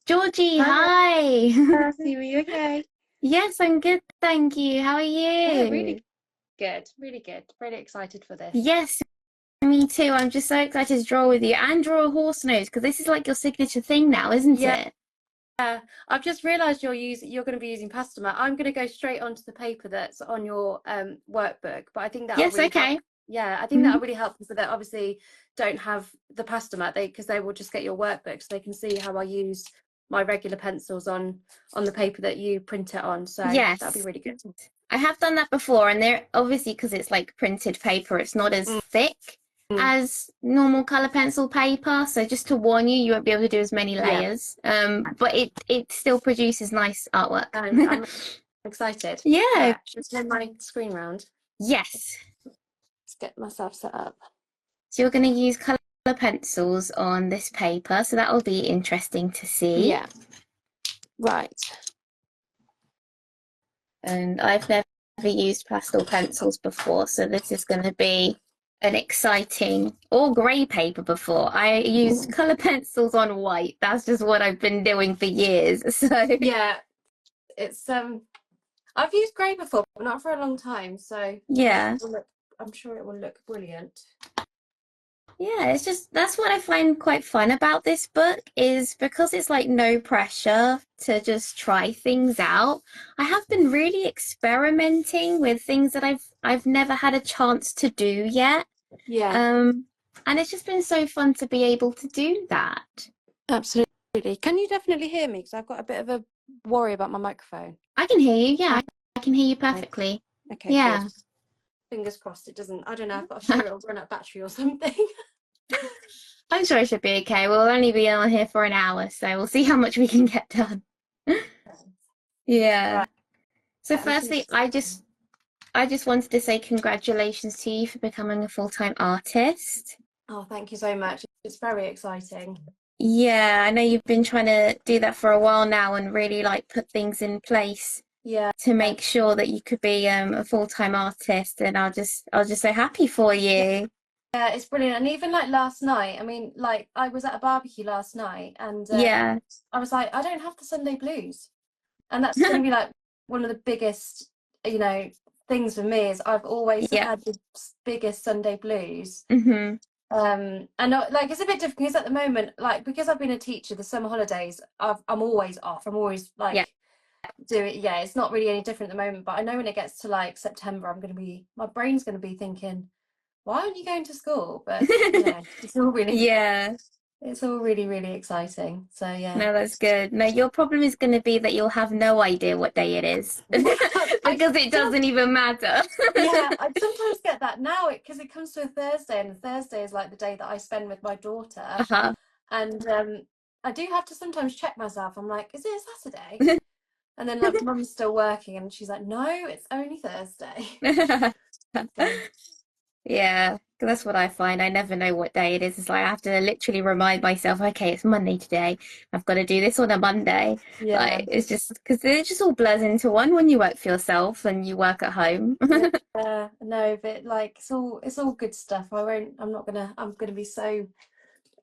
Georgie, Hi, hi. Darcy, are you okay? Yes, I'm good, thank you. How are Yeah, really you? good, really good. Really excited for this. Yes, me too. I'm just so excited to draw with you and draw a horse nose because this is like your signature thing now, isn't Yeah, it? I've just realised you're going to be using Pastama. I'm going to go straight onto the paper that's on your workbook, but I think that'll Yes, really help. okay. Yeah, I think Mhm. that'll really help people that obviously don't have the Pastama, because they will just get your workbook so they can see how I use my regular pencils on the paper that you print it on. So that'll be Yes, really good. I have done that before, and they're obviously because it's like printed paper, it's not as thick Mm, as normal color pencil paper. So just to warn you, you won't be able to do as many yeah, layers. But it still produces nice artwork. I'm excited. Yeah. Right, let's turn my screen round. Yes. Let's get myself set up. So you're going to use colour pencils on this paper, so that will be interesting to see. Yeah, right. And I've never used pastel pencils before, so this is going to be an exciting or grey paper before. I used colour pencils on white. That's just what I've been doing for years. So Yeah, it's I've used grey before, but not for a long time, so yeah. I'm sure it will look brilliant. Yeah, it's just that's what I find quite fun about this book is because it's like no pressure to just try things out. I have been really experimenting with things that I've never had a chance to do yet. Yeah, Um, and it's just been so fun to be able to do that. absolutely. Can you definitely hear me? Because I've got a bit of a worry about my microphone. I can hear you. Yeah, Can I can hear you I? perfectly. Okay, good. Yeah. Fingers crossed it doesn't. I don't know. I've got a fear it'll run out of battery or something. I'm sure it should be okay. We'll only be on here for an hour, so we'll see how much we can get done. Yeah. Right, So I'm just gonna. firstly, I just wanted to say congratulations to you for becoming a full-time artist. Oh, thank you so much. It's very exciting. Yeah, I know you've been trying to do that for a while now and really like put things in place Yeah. to make sure that you could be a full-time artist, and I was just so happy for you. Yeah, it's brilliant. And even like last night, I mean, like I was at a barbecue last night and Yeah. I was like, I don't have the Sunday blues. And that's going to be like one of the biggest, you know, things for me is I've always Yeah. had the biggest Sunday blues. Hmm. And like it's a bit different because at the moment, like because I've been a teacher, the summer holidays, I'm always off. I'm always Yeah. like doing, yeah, it's not really any different at the moment. But I know when it gets to like September, my brain's going to be thinking, why aren't you going to school? But Yeah. it's all really, really exciting. So yeah. No, that's good. No, your problem is going to be that you'll have no idea what day it is Well, I because it still, doesn't even matter. yeah, I sometimes get that now because it comes to a Thursday, and Thursday is like the day that I spend with my daughter, Uh-huh. and I do have to sometimes check myself. I'm like, is it a Saturday? And then like mum's still working, and she's like, no, it's only Thursday. So Yeah, 'cause that's what I find. I never know what day it is. It's like I have to literally remind myself, okay, it's Monday today. I've got to do this on a Monday. yeah, Like it's just because it just all blurs into one when you work for yourself and you work at home. yeah, no, but like it's all good stuff. I won't. I'm gonna be so.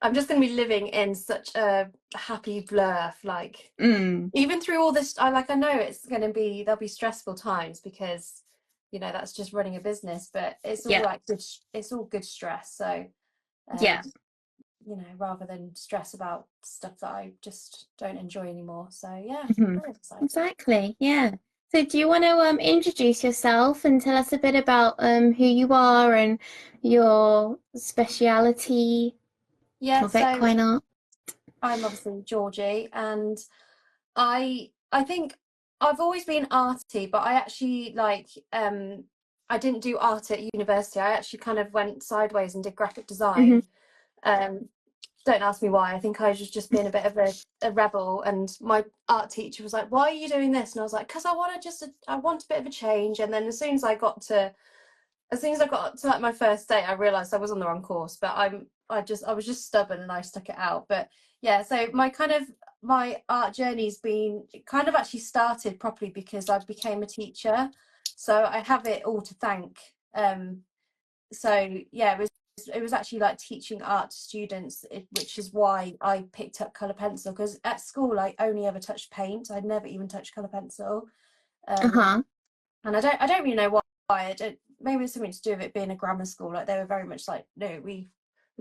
I'm just gonna be living in such a happy blur. Like Mm, even through all this, I know it's gonna be there'll be stressful times because that's just running a business. But it's all yeah, like good. It's all good stress. So yeah, um, rather than stress about stuff that I just don't enjoy anymore. So yeah, mhm. very excited. Exactly. Yeah. So do you want to introduce yourself and tell us a bit about who you are and your speciality Yeah, of so equine art? I'm obviously Georgie, and I think I've always been arty, but I actually I didn't do art at university. I actually kind of went sideways and did graphic Hmm. design. Um, don't ask me why. I think I was just being a bit of a rebel, and my art teacher was like, "Why are you doing this?" And I was like, "Because I want a bit of a change." And then as soon as I got to like my first day, I realized I was on the wrong course, but I was just stubborn and I stuck it out. But yeah, so my art journey's been it kind of actually started properly because I became a teacher. So I have it all to thank. So yeah, it was it was actually like teaching art to students, which is why I picked up colour pencil, because at school I only ever touched paint. I'd never even touched colour pencil. Um, Uh-huh. and I don't really know why. I don't, maybe it's something to do with it being a grammar school. Like they were very much like, no, we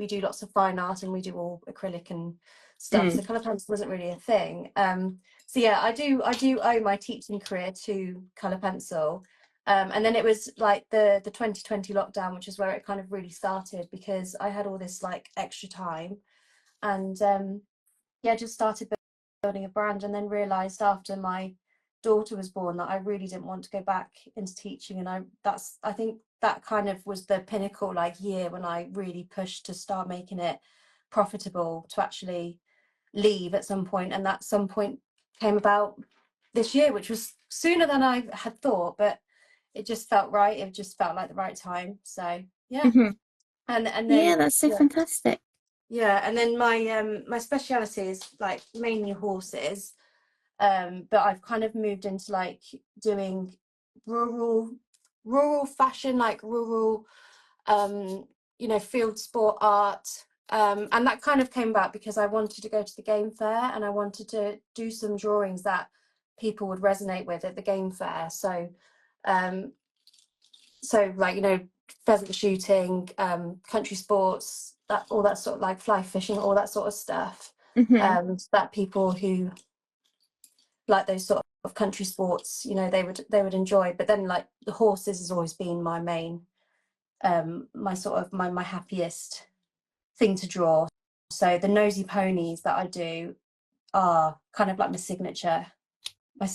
do lots of fine art and we do all acrylic and stuff. Mm. So colour pencil wasn't really a thing. So yeah, I do owe my teaching career to colour pencil. And then it was like the 2020 lockdown, which is where it kind of really started, because I had all this like extra time, and yeah, just started building a brand, and then realized after my daughter was born that I really didn't want to go back into teaching. And I think that kind of was the pinnacle like year when I really pushed to start making it profitable to actually leave at some point. And that some point came about this year, which was sooner than I had thought, but it just felt right. It just felt like the right time. So yeah. Hmm. And Yeah, then that's so yeah. fantastic. Yeah, and then my speciality is like mainly horses, but I've kind of moved into like doing rural rural fashion, like rural um field sport art, and that kind of came about because I wanted to go to the game fair and I wanted to do some drawings that people would resonate with at the game fair. Um so like pheasant shooting, country sports, that all that sort of like fly fishing, all that sort of stuff, Hmm. that people who like those sort of country sports, they would enjoy. But then like the horses has always been my main, my sort of my happiest thing to draw. So the nosy ponies that I do are kind of like my signature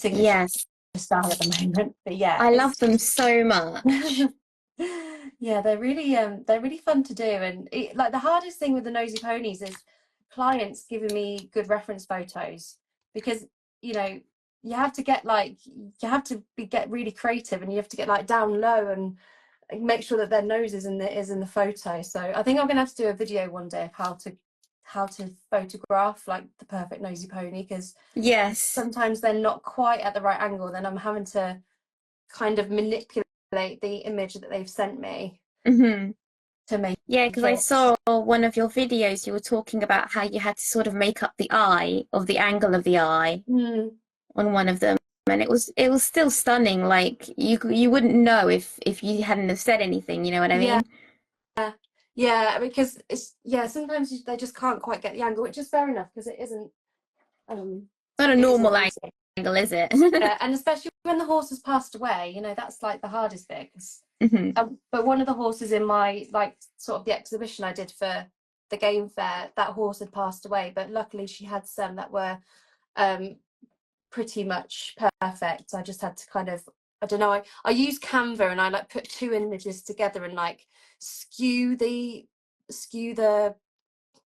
Yes, style at the moment. But yeah, I love it's them so much. yeah, they're really fun to do. And like the hardest thing with the nosy ponies is clients giving me good reference photos, because you know you have to get really creative, and you have to get like down low and make sure that their nose is in the photo. So I think I'm gonna have to do a video one day of how to photograph like the perfect nosy pony, because Yes. sometimes they're not quite at the right angle. Then I'm having to kind of manipulate the image that they've sent me Hmm. to make Yeah, because I it. saw one of your videos, you were talking about how you had to sort of make up the eye, of the angle of the eye Mm, on one of them, and it was still stunning. Like you wouldn't know if you hadn't have said anything, you know what I yeah, mean? yeah, because sometimes they just can't quite get the angle, which is fair enough because it isn't. Um, Not a it normal isn't easy. angle, is it? Yeah, and especially when the horse has passed away, that's like the hardest bit. Hmm. But one of the horses in my like sort of the exhibition I did for the game fair, that horse had passed away, but luckily she had some that were um, pretty much perfect. I just had to kind of, I don't know, I used Canva, and I like put two images together and like skew the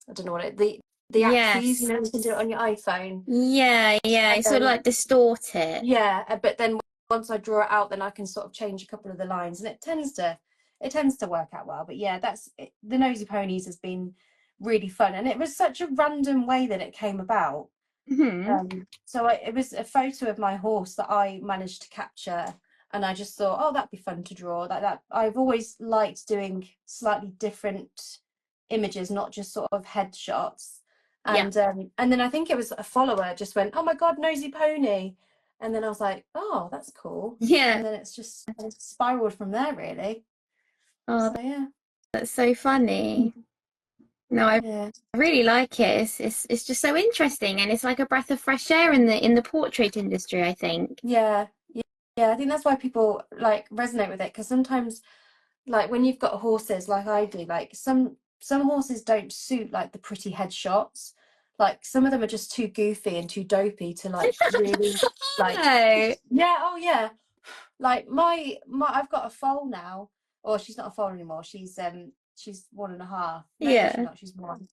I don't know what the axes, Yes. you can do it on your iPhone. Yeah, yeah. And It sort of then like distort it. yeah, but then once I draw it out, then I can sort of change a couple of the lines, and it tends to work out well. But yeah, that's it. The Nosy Ponies has been really fun, and it was such a random way that it came about. Hmm. So it was a photo of my horse that I managed to capture, and I just thought, oh, that'd be fun to draw. Like that, I've always liked doing slightly different images, not just sort of headshots. Yeah. And then I think it was a follower just went, oh my God, nosy pony, and then I was like, oh, that's cool. Yeah. And then it's spiraled from there, really. Oh, So yeah, that's so funny. No, I yeah. really like it. It's just so interesting, and it's like a breath of fresh air in the portrait industry, I think. Yeah, yeah, yeah. I think that's why people like resonate with it, because sometimes, like when you've got horses, like I do, like some horses don't suit like the pretty headshots. Like some of them are just too goofy and too dopey to like really like. Oh, Yeah, oh yeah. Like my I've got a foal now, or she's not a foal anymore. She's 1.5. No, actually yeah. not. She's 1.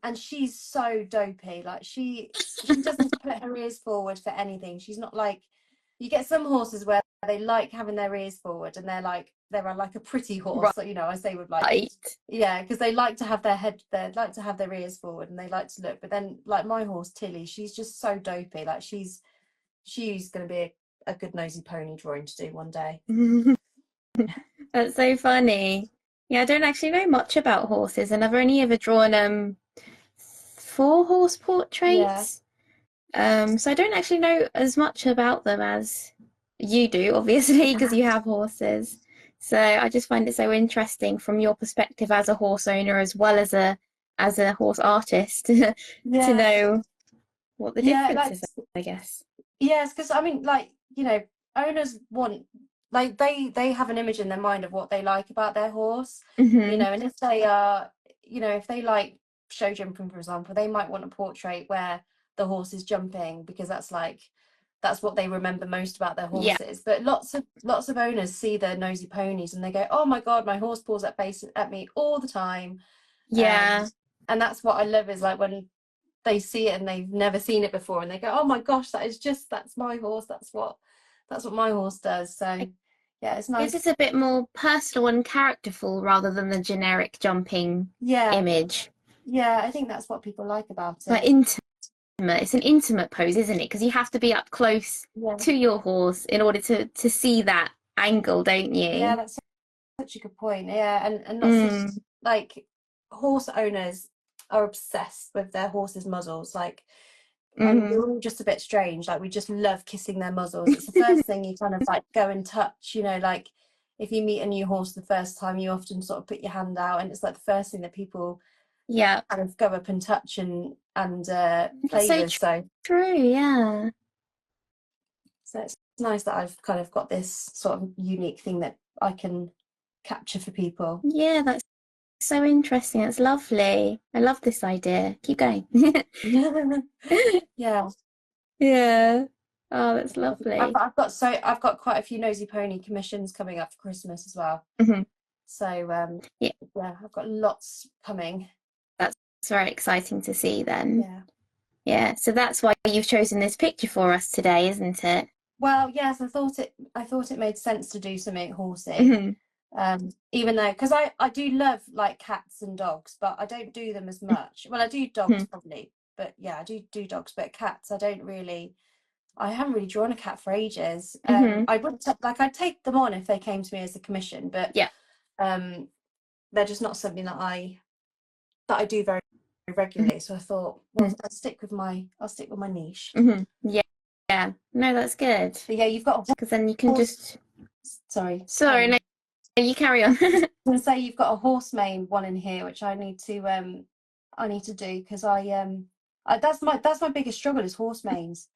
And she's so dopey. Like she doesn't put her ears forward for anything. She's not like, you get some horses where they like having their ears forward, and they're like a pretty horse. So, as they would like, Right. yeah, because they like to have their ears forward, and they like to look. But then like my horse Tilly, she's just so dopey. Like she's going to be a good nosy pony drawing to do one day. That's so funny. Yeah, I don't actually know much about horses, and I've only ever drawn four horse Yeah. portraits. So I don't actually know as much about them as you do, obviously, because you have horses. So I just find it so interesting from your perspective as a horse owner as well as a horse artist to Yeah. know what the Yeah, differences like are, I guess. yes, because I mean, like, owners want, like, they have an image in their mind of what they like about their horse, Hmm. and if they are, if they like show jumping, for example, they might want a portrait where the horse is jumping because that's what they remember most about their Yeah, horses. But lots of owners see their nosy ponies and they go, "Oh my God, my horse pulls at base at me all the time." yeah. Um, and that's what I love is like when they see it and they've never seen it before and they go, oh my gosh, that's my horse, that's what my horse does. So I yeah, it's guess nice. it's a bit more personal and characterful rather than the generic jumping Yeah, image. yeah, I think that's what people like about Like it. intimate. It's an intimate pose, isn't it? Because you have to be up close Yeah, to your horse in order to see that angle, don't yeah, you? that's such a good point. Yeah, and lots of Mm, like horse owners are obsessed with their horses muzzles, like, and mm. we're all just a bit strange, like we just love kissing their muzzles. It's the first thing you kind of like go and touch, like if you meet a new horse the first time, you often sort of put your hand out and it's like the first thing that people Yeah, kind of go up and touch and that's play so with. true. Yeah, So it's nice that I've kind of got this sort of unique thing that I can capture for people. yeah, that's so interesting. That's lovely. I love this idea. Keep going. Yeah. Yeah. Oh, that's lovely. I've got quite a few nosy pony commissions coming up for Christmas as well. Hmm. So Yeah, yeah, I've got lots coming. that's very exciting to see then. Yeah. Yeah, so that's why you've chosen this picture for us today, isn't it? Well, yes, I thought it made sense to do something horsey. Hmm. Even though, because I do love like cats and dogs, but I don't do them as much. Well, I do dogs Hmm. probably, but yeah, I do dogs, but cats I don't really. I haven't really drawn a cat for ages. Hmm. I would like I'd take them on if they came to me as a commission, but Yeah. um, they're just not something that I do very regularly. So I thought, well, I'll stick with my niche. Hmm. Yeah. Yeah. No, that's good. But yeah, you've got a Because then you can horse. just. Sorry, carry Sorry, no, on. you carry on. I was gonna say you've got a horse mane one in here, which I need to do because that's my biggest struggle is horse manes.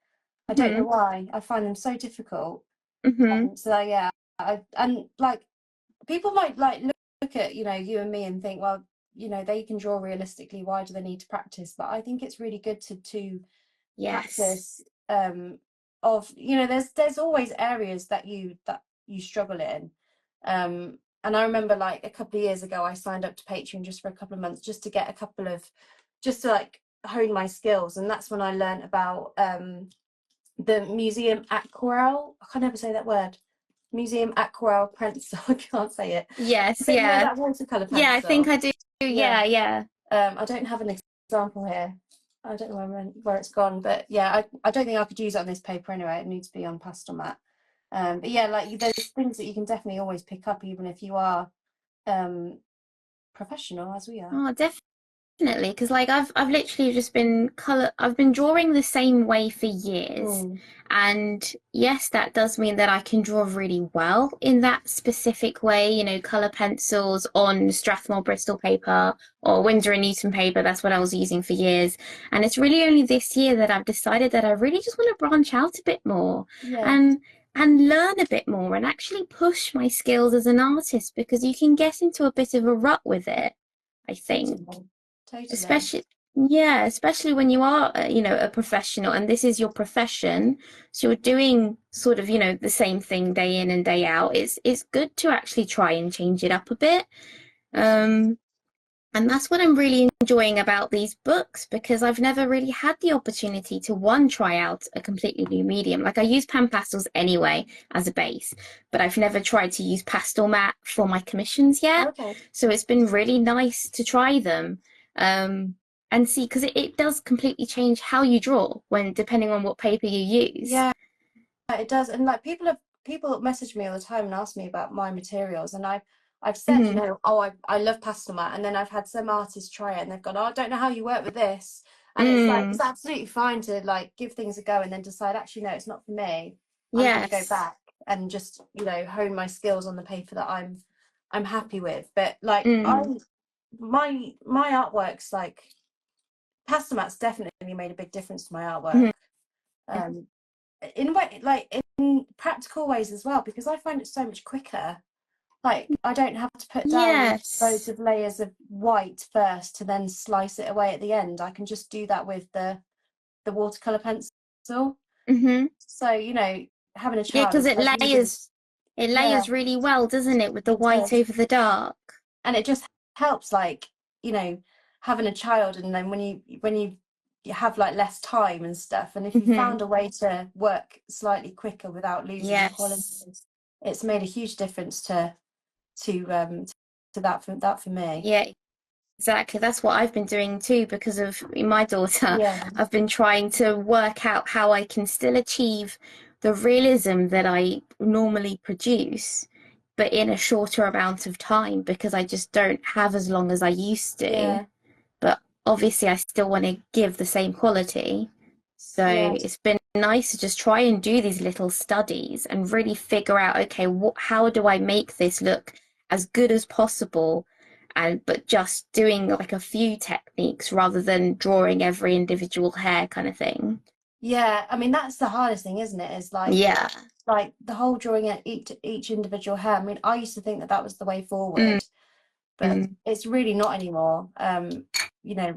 I don't know Hmm. why. I find them so difficult. Hmm. So yeah, and like people might like look at you and me and think, well, they can draw realistically. Why do they need to practice? But I think it's really good to Yes. practice. Of there's always areas that you struggle in. And I remember like a couple of years ago, I signed up to Patreon just for a couple of months just to get a couple of just to like hone my skills, and that's when I learned about the museum aquarelle. I can never say that word. Museum aquarelle pencil. I can't say it. Yes. But Yeah. that watercolor Yeah, I think pencil. I do. Yeah. Yeah. Yeah. I don't have an example here. I don't know where it's gone, but yeah, I don't think I could use it on this paper anyway. It needs to be on pastel mat. But yeah, like there's things that you can definitely always pick up, even if you are professional, as we are. Oh, definitely, because like I've literally just been I've been drawing the same way for years. Mm, And yes, that does mean that I can draw really well in that specific way, color pencils on Strathmore Bristol paper or Winsor and Newton paper. That's what I was using for years. And it's really only this year that I've decided that I really just want to branch out a bit more yeah, and learn a bit more and actually push my skills as an artist because you can get into a bit of a rut with it, I think. totally, totally. Especially, yeah, especially when you are, a professional and this is your profession. So you're doing sort of, the same thing day in and day out. It's good to actually try and change it up a bit. Um, and that's what I'm really enjoying about these books because I've never really had the opportunity to try out a completely new medium. Like I use pan pastels anyway as a base, but I've never tried to use pastel mat for my commissions yet. Okay. So it's been really nice to try them. Um, and see, because it does completely change how you draw when depending on what paper you use. Yeah, it does. And like people message me all the time and ask me about my materials, and I've said, you Hmm. know, oh, I love pastel mat, and then I've had some artists try it and they've gone, oh, I don't know how you work with this. And it's like, Mm. it's absolutely fine to like give things a go and then decide, actually, no, it's not for me. I'm going to go Yes. back and just, you know, hone my skills on the paper that I'm happy with. But like Mm. my artwork's like, pastel mat's definitely made a big difference to my artwork. Mhm. Um, in way, like in practical ways as well, because I find it so much quicker. Like I don't have to put down loads Yes. of layers of white first to then slice it away at the end. I can just do that with the watercolor pencil. Hmm. So, you know, having a Yeah, child, because it's like using, it yeah, layers really well, doesn't it, with the it white does. over the dark. And it just helps, like, you know, having a child, and then when you have like less time and stuff, and if you Hmm. found a way to work slightly quicker without losing the quality, Yes. it's made a huge difference to that for me. Yeah, exactly. That's what I've been doing too because of my daughter. Yeah, I've been trying to work out how I can still achieve the realism that I normally produce, but in a shorter amount of time because I just don't have as long as I used to. yeah, But obviously I still want to give the same quality. So yeah, it's been nice to just try and do these little studies and really figure out, okay, how do I make this look as good as possible? And but just doing like a few techniques rather than drawing every individual hair kind of thing. yeah. I mean, that's the hardest thing, isn't it? Is Yeah. like the whole drawing at each individual hair. I mean, I used to think that that was the way Mm, forward, but mm, it's really not anymore. You know,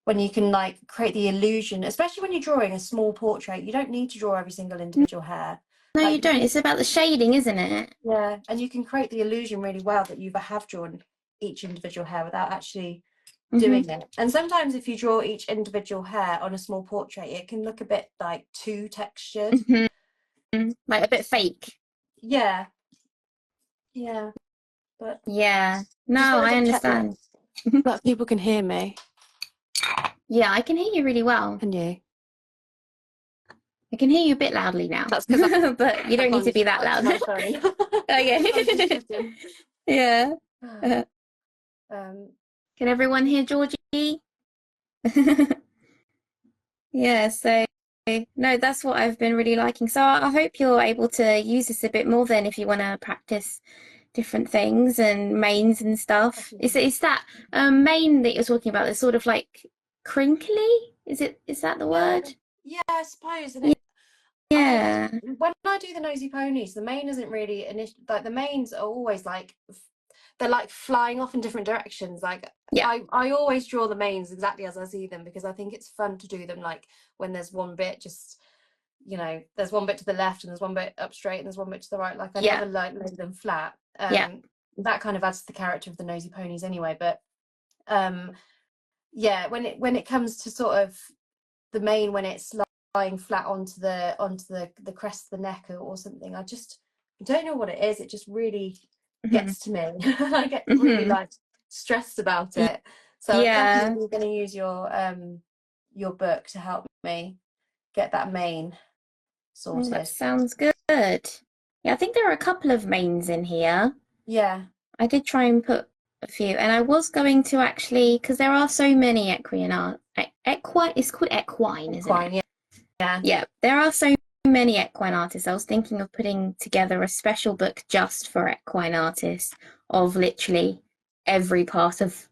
when you can like create the illusion, especially when you're drawing a small portrait, you don't need to draw every single individual hair. no, you Like you don't. can, It's about the shading, isn't it? yeah, and you can create the illusion really well that you have drawn each individual hair without actually Hmm. doing it. And sometimes if you draw each individual hair on a small portrait, it can look a bit like too textured. Hmm. Like a bit fake. Yeah, yeah. But Yeah. No, just want to I double check understand. that people can hear me. Yeah, I can hear you really well. Can you? I can hear you a bit loudly now, That's because but you I've don't need gone to be that to loud. my phone. I'm just Okay. checking. Yeah. Um, Can everyone hear Georgie? Yeah, so no, that's what I've been really liking. So I hope you're able to use this a bit more then if you want to practice different things and mains and stuff. Is that mane that you're talking about that's sort of like crinkly? Is that the yeah, word? yeah, I suppose. And it, Yeah. when I do the nosy ponies, the mane isn't really an issue. Like the manes are always like they're like flying off in different directions. Like Yeah. I always draw the manes exactly as I see them because I think it's fun to do them like when there's one bit just, you know, there's one bit to the left and there's one bit up straight and there's one bit to the right. Like I Yeah. never like lay them flat. Yeah. That kind of adds to the character of the nosy ponies anyway. But um yeah, when it comes to sort of the mane, when it's lying flat onto the crest of the neck or something, I don't know what it is. It just really Hmm. gets to me. I get really Hmm. like stressed about it. So I'm Yeah. definitely going to use your book to help me get that mane Oh, that sorted. sounds good. Yeah, I think there are a couple of mains in here. Yeah, I did try and put a few, and I was going to actually, because there are so many equine art. Equine, it's called equine, isn't it? equine. Yeah, yeah, Yeah, there are so many equine artists. I was thinking of putting together a special book just for equine artists of literally every part of,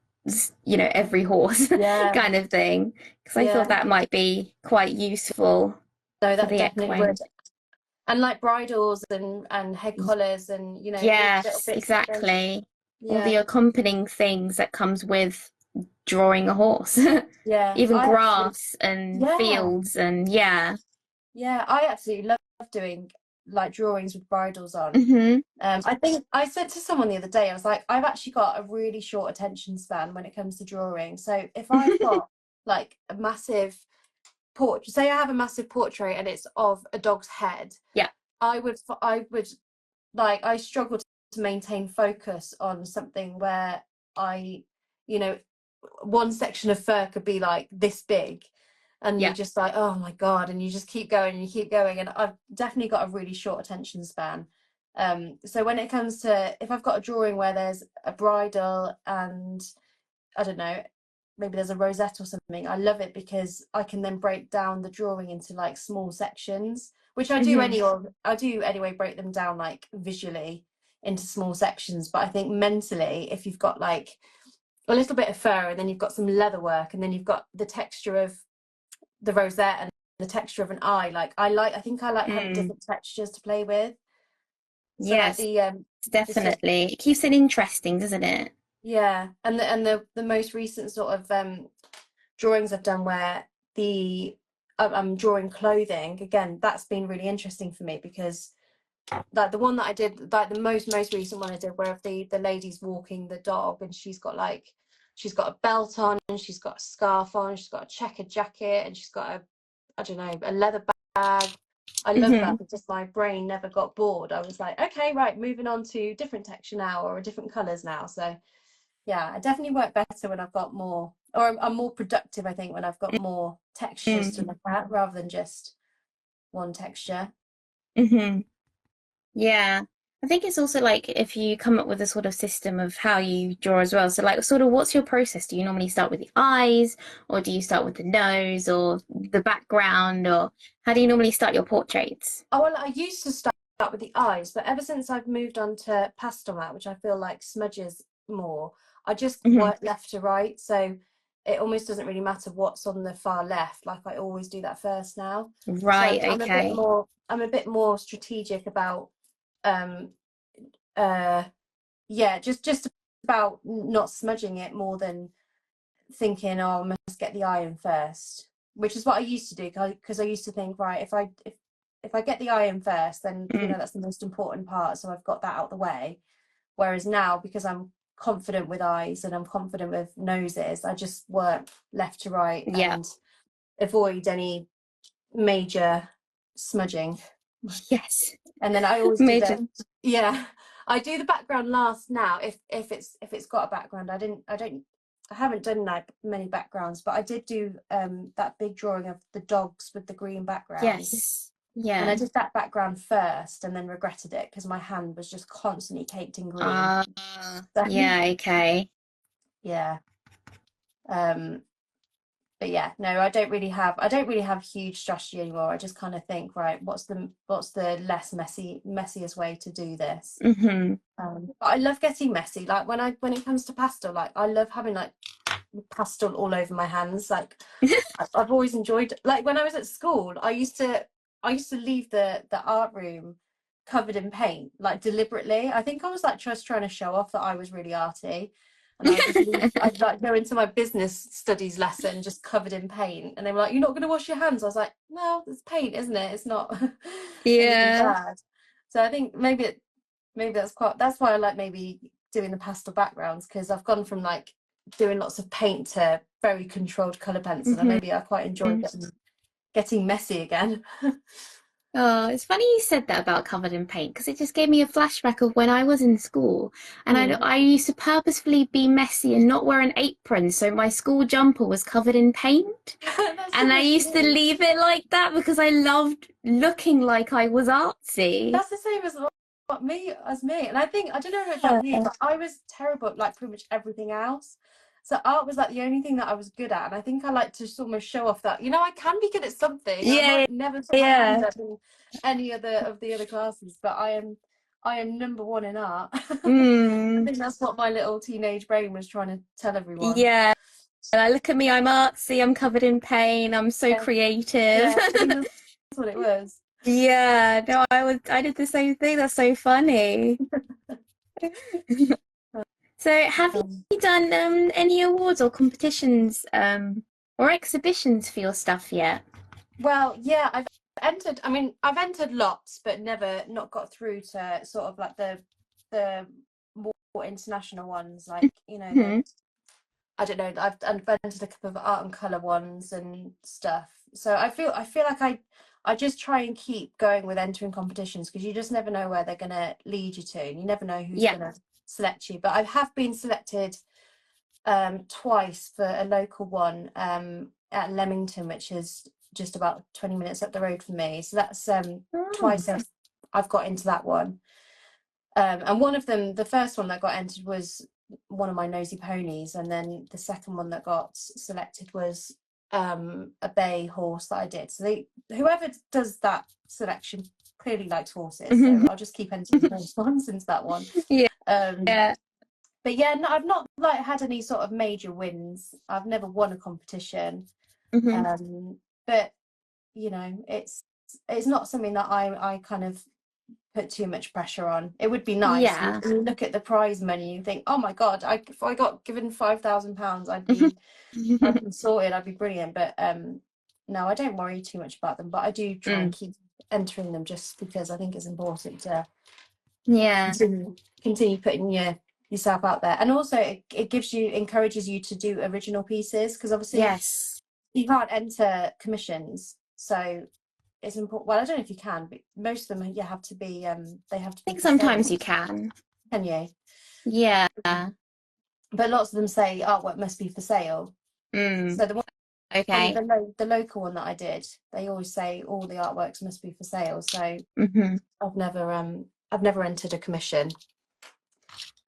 every horse yeah, kind of thing, because I thought yeah. that might be quite useful No, for that the definitely would. equine. And like bridles and head collars and, you know, all the little Yes, bits that go. exactly. All the Yeah, accompanying things that comes with drawing a horse. yeah. Even I absolutely, grass and yeah, fields and yeah. yeah. I absolutely love doing like drawings with bridles on. Hmm. I think I said to someone the other day, I was like, I've actually got a really short attention span when it comes to drawing. So if I've got like a massive portrait, say I have a massive portrait and it's of a dog's head, Yeah, I would like I struggle to maintain focus on something where I, you know, one section of fur could be like this big and you're yeah. just like, oh my god, and you just keep going and you keep going, and I've definitely got a really short attention span. So when it comes to, if I've got a drawing where there's a bridle and I don't know, maybe there's a rosette or something, I love it because I can then break down the drawing into like small sections, which I do Hmm. anyway. I do anyway break them down like visually into small sections. But I think mentally, if you've got like a little bit of fur and then you've got some leather work and then you've got the texture of the rosette and the texture of an eye, I think I like having Mm. different textures to play with. So like Yes, the sort definitely. It keeps it interesting, doesn't it? yeah, and the most recent sort of drawings I've done where the I'm drawing clothing again, that's been really interesting for me because like the one that I did, like the most recent one I did, where the lady's walking the dog and she's got a belt on and she's got a scarf on, she's got a checkered jacket and she's got a, I don't know, a leather bag. I love Hmm. that because my brain never got bored. I was like, okay, right, moving on to different texture now or different colours now. So yeah, I definitely work better when I've got more, or I'm more productive, I think, when I've got more textures to Mm. look at rather than just one texture. Hmm. Yeah. I think it's also like if you come up with a sort of system of how you draw as well. So like sort of what's your process? Do you normally start with the eyes or do you start with the nose or the background or how do you normally start your portraits? Oh, well, I used to start with the eyes, but ever since I've moved on to pastel mat, which I feel like smudges more, I just Hmm. work left to right. So it almost doesn't really matter what's on the far left. Like I always do that first now. So Right, okay. I'm a bit more strategic about um uh yeah, just about not smudging it more than thinking, oh, I must get the eye in first, which is what I used to do because I used to think, right, if I get the eye in first, then you Mm. know that's the most important part, so I've got that out the way. Whereas now, because I'm confident with eyes and I'm confident with noses, I just work left to right Yeah. and avoid any major smudging. Yes. And then I always do the, Major. yeah, I do the background last now if it's got a background. I haven't done like many backgrounds, but I did do that big drawing of the dogs with the green background. Yes. And I Yeah. did that background first and then regretted it because my hand was just constantly caked in green. Uh, So yeah, okay. yeah. Um but yeah, no, I don't really have huge strategy anymore. I just kind of think, right, what's the less messiest way to do this? Hmm. But I love getting messy. Like when it comes to pastel, like I love having like pastel all over my hands. Like I've always enjoyed. Like when I was at school, I used to leave the art room covered in paint, like deliberately. I think I was like just trying to show off that I was really arty. And I would just leave, I'd like go into my business studies lesson just covered in paint. And they were like, "You're not going to wash your hands." I was like, "No, it's paint, isn't it? It's not anything Yeah. bad." So I think maybe that's why I like maybe doing the pastel backgrounds because I've gone from like doing lots of paint to very controlled color pencil and Hmm. maybe I quite enjoy getting messy again. Oh, it's funny you said that about covered in paint because it just gave me a flashback of when I was in school and Mm. I used to purposefully be messy and not wear an apron, so my school jumper was covered in paint. That's the And I most used to me. leave it like that because I loved looking like I was artsy. That's the same as what me as me. And I think I don't know about you, Yeah. but I was terrible at like pretty much everything else. So art was like the only thing that I was good at, and I think I like to just almost show off that I can be good at something. I Yeah, might never put my hand yeah. up in any other of the other classes, but I am number one in art. I Mm, think that's what my little teenage brain was trying to tell everyone. yeah. And I look at me, I'm artsy, I'm covered in paint, I'm so Yeah, creative. yeah, I think that's what it was. Yeah, no, I did the same thing. That's so funny. So, have Um, you done any awards or competitions or exhibitions for your stuff yet? well, yeah, I mean, I've entered lots, but never not got through to sort of like the more international ones, like the Hmm. I don't know. I've entered a couple of art and color ones and stuff. So I feel like I just try and keep going with entering competitions because you just never know where they're gonna lead you to, and you never know who's Yeah. gonna select you. But I have been selected twice for a local one at Leamington, which is just about 20 minutes up the road from me. So that's Oh. twice I've got into that one. And one of them, the first one that got entered was one of my nosy ponies, and then the second one that got selected was a bay horse that I did. So whoever does that selection clearly likes horses, so I'll just keep entering those ones into that one. Yeah. Um, Yeah. but yeah, no, I've not like had any sort of major wins. I've never won a competition. Hmm. But you know, it's not something that I kind of put too much pressure on. It would be nice. Yeah. You look at the prize money, you think, oh my God, if I got given £5,000, I'd be sorted, I'd be brilliant. But no, I don't worry too much about them. But I do try and Mm. keep entering them just because I think it's important to Yeah. continue putting yourself out there. And also it encourages you to do original pieces, because obviously Yes. you can't enter commissions. So it's important. Well, I don't know if you can, but most of them you have to be they have to I be think for sale, sometimes you can. can you? Yeah. But lots of them say artwork must be for sale. Mm. So the one Okay. the local one that I did, they always say all the artworks must be for sale. So Hmm. I've never entered a commission.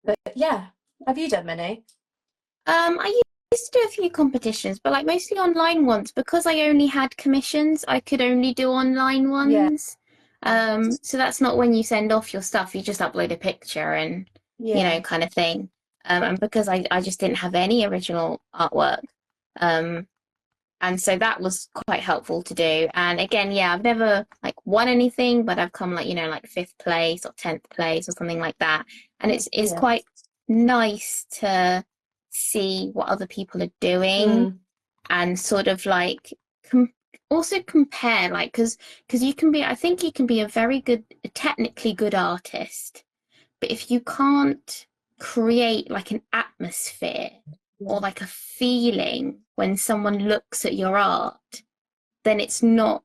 But yeah, have you done many? I used to do a few competitions, but like mostly online ones because I only had commissions. I could only do online Yeah, ones. So that's not when you send off your stuff, you just upload a picture and yeah, kind of thing. And because I just didn't have any original artwork, um, and so that was quite helpful to do. And again, yeah, I've never like won anything, but I've come like like fifth place or 10th place or something like that. And that's it's brilliant. quite nice to see what other people are doing Mm, and sort of like also compare, like because you can be, I think you can be a very good, technically good artist, but if you can't create like an atmosphere or yeah. like a feeling when someone looks at your art, then it's not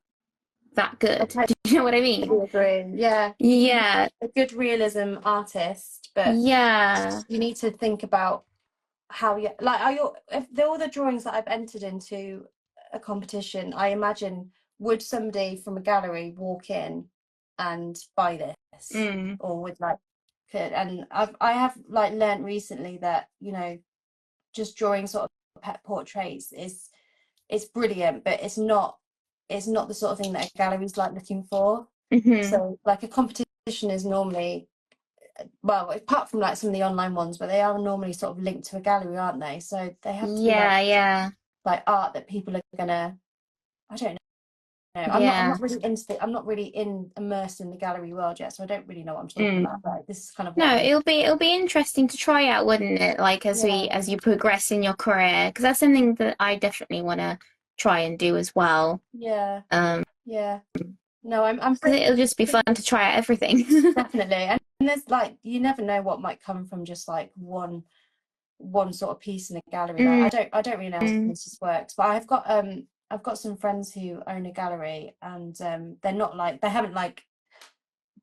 that I good. Do you know what I mean? totally agree. Yeah, you can be Yeah, a good realism artist, but yeah. you need to think about how you like are your if all the drawings that I've entered into a competition, I imagine, would somebody from a gallery walk in and buy this, Mm, or would like could and I have like learned recently that just drawing sort of pet portraits is it's brilliant, but it's not the sort of thing that a gallery's like looking for. hmm. So like a competition is normally, well, apart from like some of the online ones, but they are normally sort of linked to a gallery, aren't they? So they have to be Yeah, yeah, like art that people are gonna. I don't know. I'm yeah. not really I'm not really immersed in the gallery world yet, so I don't really know what I'm talking Mm. about. But this is kind of what No, I'm. it'll be interesting to try out, wouldn't it? Like Yeah, as you progress in your career, because that's something that I definitely want to try and do as well. yeah, Um, yeah. No, I'm because pretty it'll just be fun to try out everything. definitely, and there's like you never know what might come from just like one sort of piece in a gallery. Like Mm, I don't really know how this works, but I've got some friends who own a gallery, and they're not like they haven't like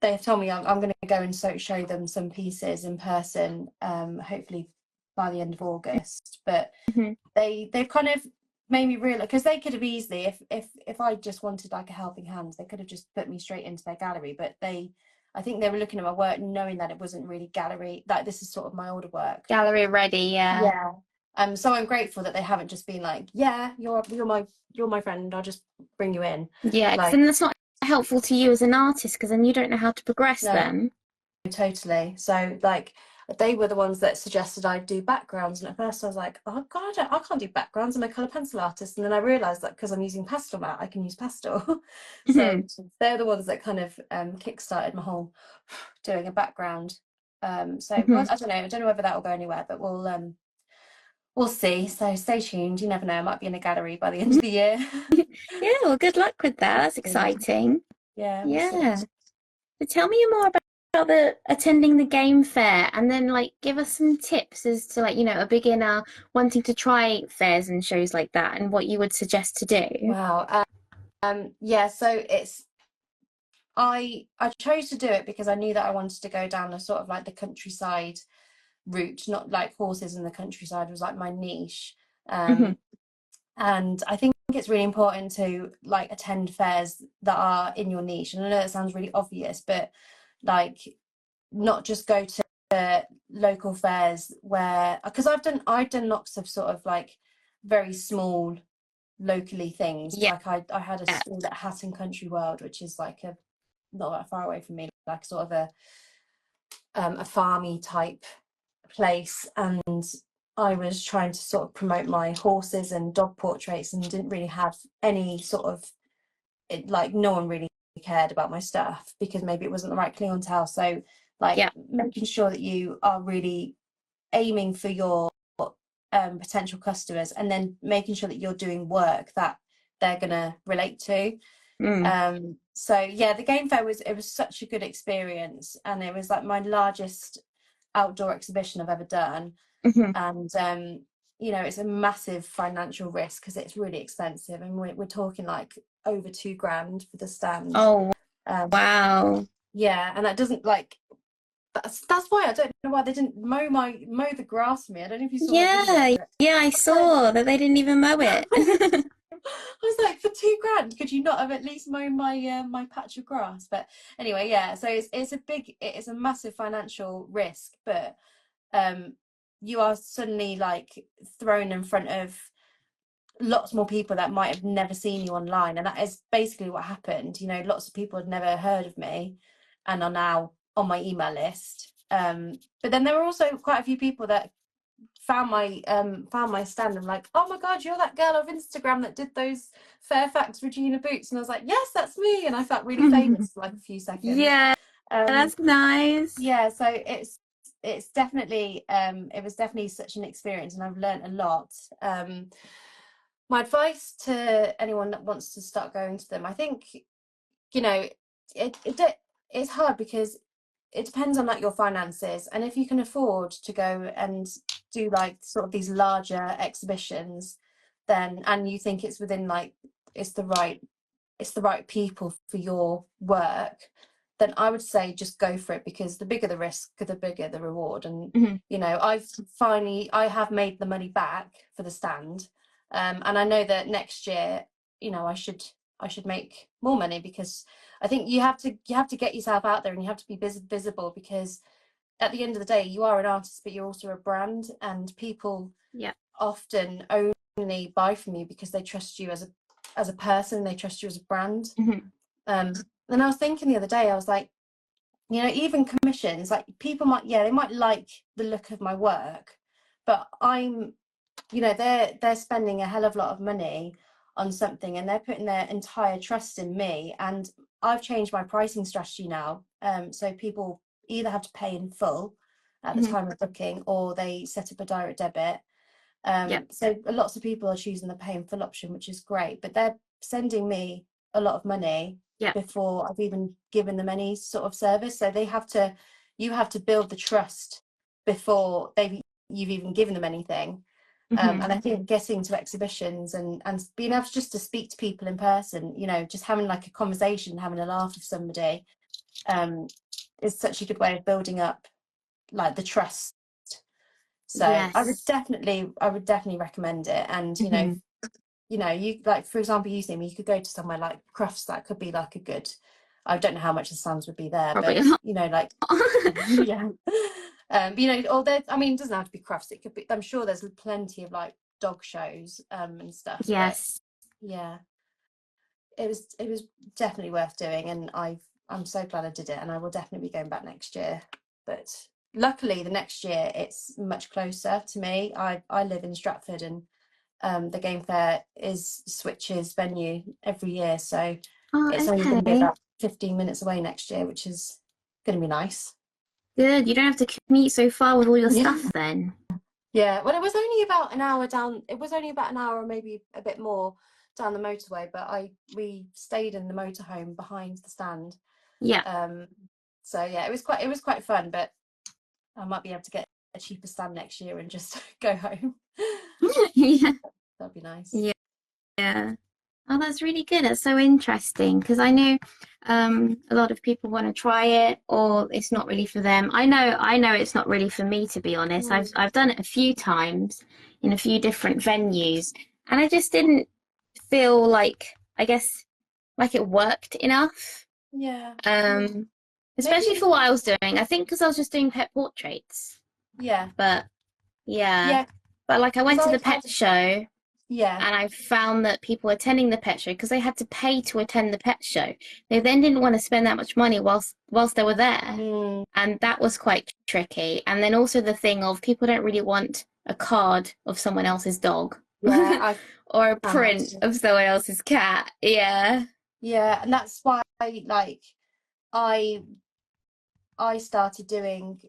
they've told me I'm going to go and show them some pieces in person, hopefully by the end of August. But mhm. they've kind of made me realize, because they could have easily, if I just wanted like a helping hand, they could have just put me straight into their gallery. But I think they were looking at my work knowing that it wasn't really gallery, like this is sort of my older work. Gallery ready, yeah. Yeah. So I'm grateful that they haven't just been like, yeah, you're my friend, I'll just bring you in. Yeah, because Like, then that's not helpful to you as an artist, because then you don't know how to progress no, then. totally. So like they were the ones that suggested I do backgrounds, and at first I was like, oh God, I can't do backgrounds. I'm a colour pencil artist, and then I realised that because I'm using pastel mat, I can use pastel. So Mhm, they're the ones that kind of kick-started my whole doing a background. So mhm. well, I don't know whether that will go anywhere, but we'll see. So stay tuned. You never know. I might be in a gallery by the end of the year. Yeah, well, good luck with that. We'll That's see. exciting. Yeah, we'll see. Yeah. So tell me more about the attending the game fair and then like give us some tips as to like, a beginner wanting to try fairs and shows like that and what you would suggest to do. Wow. Yeah. So I chose to do it because I knew that I wanted to go down a sort of like the countryside route, not like horses in the countryside was like my niche. Hmm. Um, and I think it's really important to like attend fairs that are in your niche. And I know that sounds really obvious, but like not just go to local fairs where, because I've done lots of sort of like very small locally things. Yeah. Like I had a stall at Hatton Country World, which is like a not that far away from me, like sort of a farmy type place, and I was trying to sort of promote my horses and dog portraits and didn't really have any sort of like no one really cared about my stuff because maybe it wasn't the right clientele. So like Yeah. making sure that you are really aiming for your potential customers and then making sure that you're doing work that they're gonna relate to. Mm. So yeah, the game fair was such a good experience, and it was like my largest outdoor exhibition I've ever done. Hmm. And you know, it's a massive financial risk because it's really expensive, and we're talking like over 2 grand for the stand. Oh, um wow. yeah, and that doesn't like that's why I don't know why they didn't mow the grass for me. I don't know if you saw my video, Yeah, but yeah, I like saw that they didn't even mow it. I was like, for 2 grand, could you not have at least mown my patch of grass? But anyway, yeah. So it is a massive financial risk, but um, you are suddenly like thrown in front of lots more people that might have never seen you online, and that is basically what happened. You know, lots of people had never heard of me, and are now on my email list. But then there were also quite a few people that found my stand and like, oh my god, you're that girl of Instagram that did those Fairfax Regina boots, and I was like, yes, that's me, and I felt really famous for like a few seconds. Yeah, um that's nice. yeah, so it's definitely it was definitely such an experience, and I've learned a lot. My advice to anyone that wants to start going to them, I think, you know, it's hard because it depends on like your finances, and if you can afford to go and do like sort of these larger exhibitions, then, and you think it's within like it's the right it's the right people for your work, then I would say just go for it, because the bigger the risk, the bigger the reward. And Hmm. you know, I have made the money back for the stand, and I know that next year, you know, I should make more money, because I think you have to get yourself out there, and you have to be visible, because at the end of the day, you are an artist, but you're also a brand, and people Yeah. often only buy from you because they trust you as a person, they trust you as a brand. Hmm. um and I was thinking the other day, I was like, you know, even commissions, like people might, yeah, they might like the look of my work, but you know, they're spending a hell of a lot of money on something, and they're putting their entire trust in me, and I've changed my pricing strategy now. So people either have to pay in full at the Hmm. time of booking, or they set up a direct debit. Yeah. So lots of people are choosing the pay in full option, which is great, but they're sending me a lot of money Yeah. before I've even given them any sort of service. So you have to build the trust before you've even given them anything. Hmm. And I think getting to exhibitions and being able just to speak to people in person, you know, just having like a conversation, having a laugh with somebody, um, is such a good way of building up like the trust. So Yes. I would definitely recommend it. And Hmm. you like, for example, you see me, you could go to somewhere like Crufts, that could be like a good, I don't know how much the stands would be there, Probably but not. you know, like yeah. You know, or there, I mean, it doesn't have to be Crufts, it could be, I'm sure there's plenty of like dog shows and stuff, but Yes. yeah, it was definitely worth doing, and I'm so glad I did it, and I will definitely be going back next year. But luckily the next year it's much closer to me. I live in Stratford, and the game fair is switches venue every year, so Oh, it's only going to be okay. about 15 minutes away next year, which is going to be nice. Good. You don't have to commute so far with all your Yeah. stuff then. Yeah, well, it was only about an hour down. It was only about an hour, or maybe a bit more, down the motorway. But we stayed in the motorhome behind the stand. Yeah. Um, so yeah, it was quite fun. But I might be able to get a cheaper stand next year and just go home. Yeah. That'd be nice. Yeah. Yeah. Oh, that's really good. That's so interesting because I know a lot of people want to try it or it's not really for them. I know it's not really for me to be honest. I've Mm, I've done it a few times in a few different venues and I just didn't feel like I guess like it worked enough. yeah. Yeah. Um especially Maybe, for what I was doing. I think because I was just doing pet portraits. yeah, But yeah, yeah, but like I because went to the pet show yeah, and I found that people attending the pet show, because they had to pay to attend the pet show, they then didn't want to spend that much money whilst they were there, mm, and that was quite tricky. And then also the thing of people don't really want a card of someone else's dog yeah, I or a found that print too. of someone else's cat. Yeah. Yeah, and that's why, like, I I started doing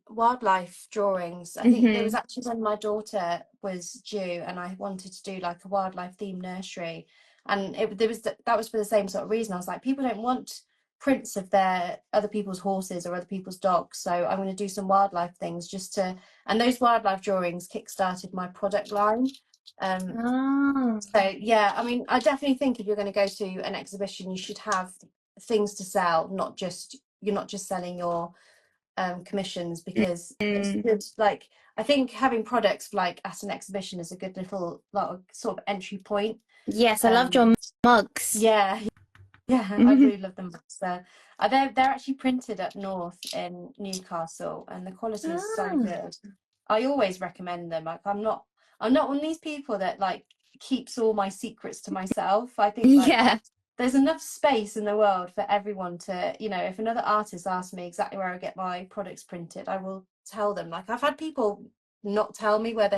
wildlife drawings. I think there was Hmm. actually when my daughter was due and I wanted to do like a wildlife themed nursery. And there was that was for the same sort of reason. I was like, people don't want prints of their other people's horses or other people's dogs. So I'm going to do some wildlife things just to, and those wildlife drawings kickstarted my product line. Um, Oh, so yeah, I mean, I definitely think if you're going to go to an exhibition, you should have things to sell, not just you're not just selling your commissions, because it's mm. good. Like, I think having products like at an exhibition is a good little like sort of entry point. Yes, I loved Um, your mugs. yeah, yeah, I really love them. So, they're actually printed up north in Newcastle, and the quality is so Ah, good. I always recommend them. Like, I'm not one of these people that like keeps all my secrets to myself. I think like yeah. there's enough space in the world for everyone to, if another artist asks me exactly where I get my products printed, I will tell them. Like, I've had people not tell me where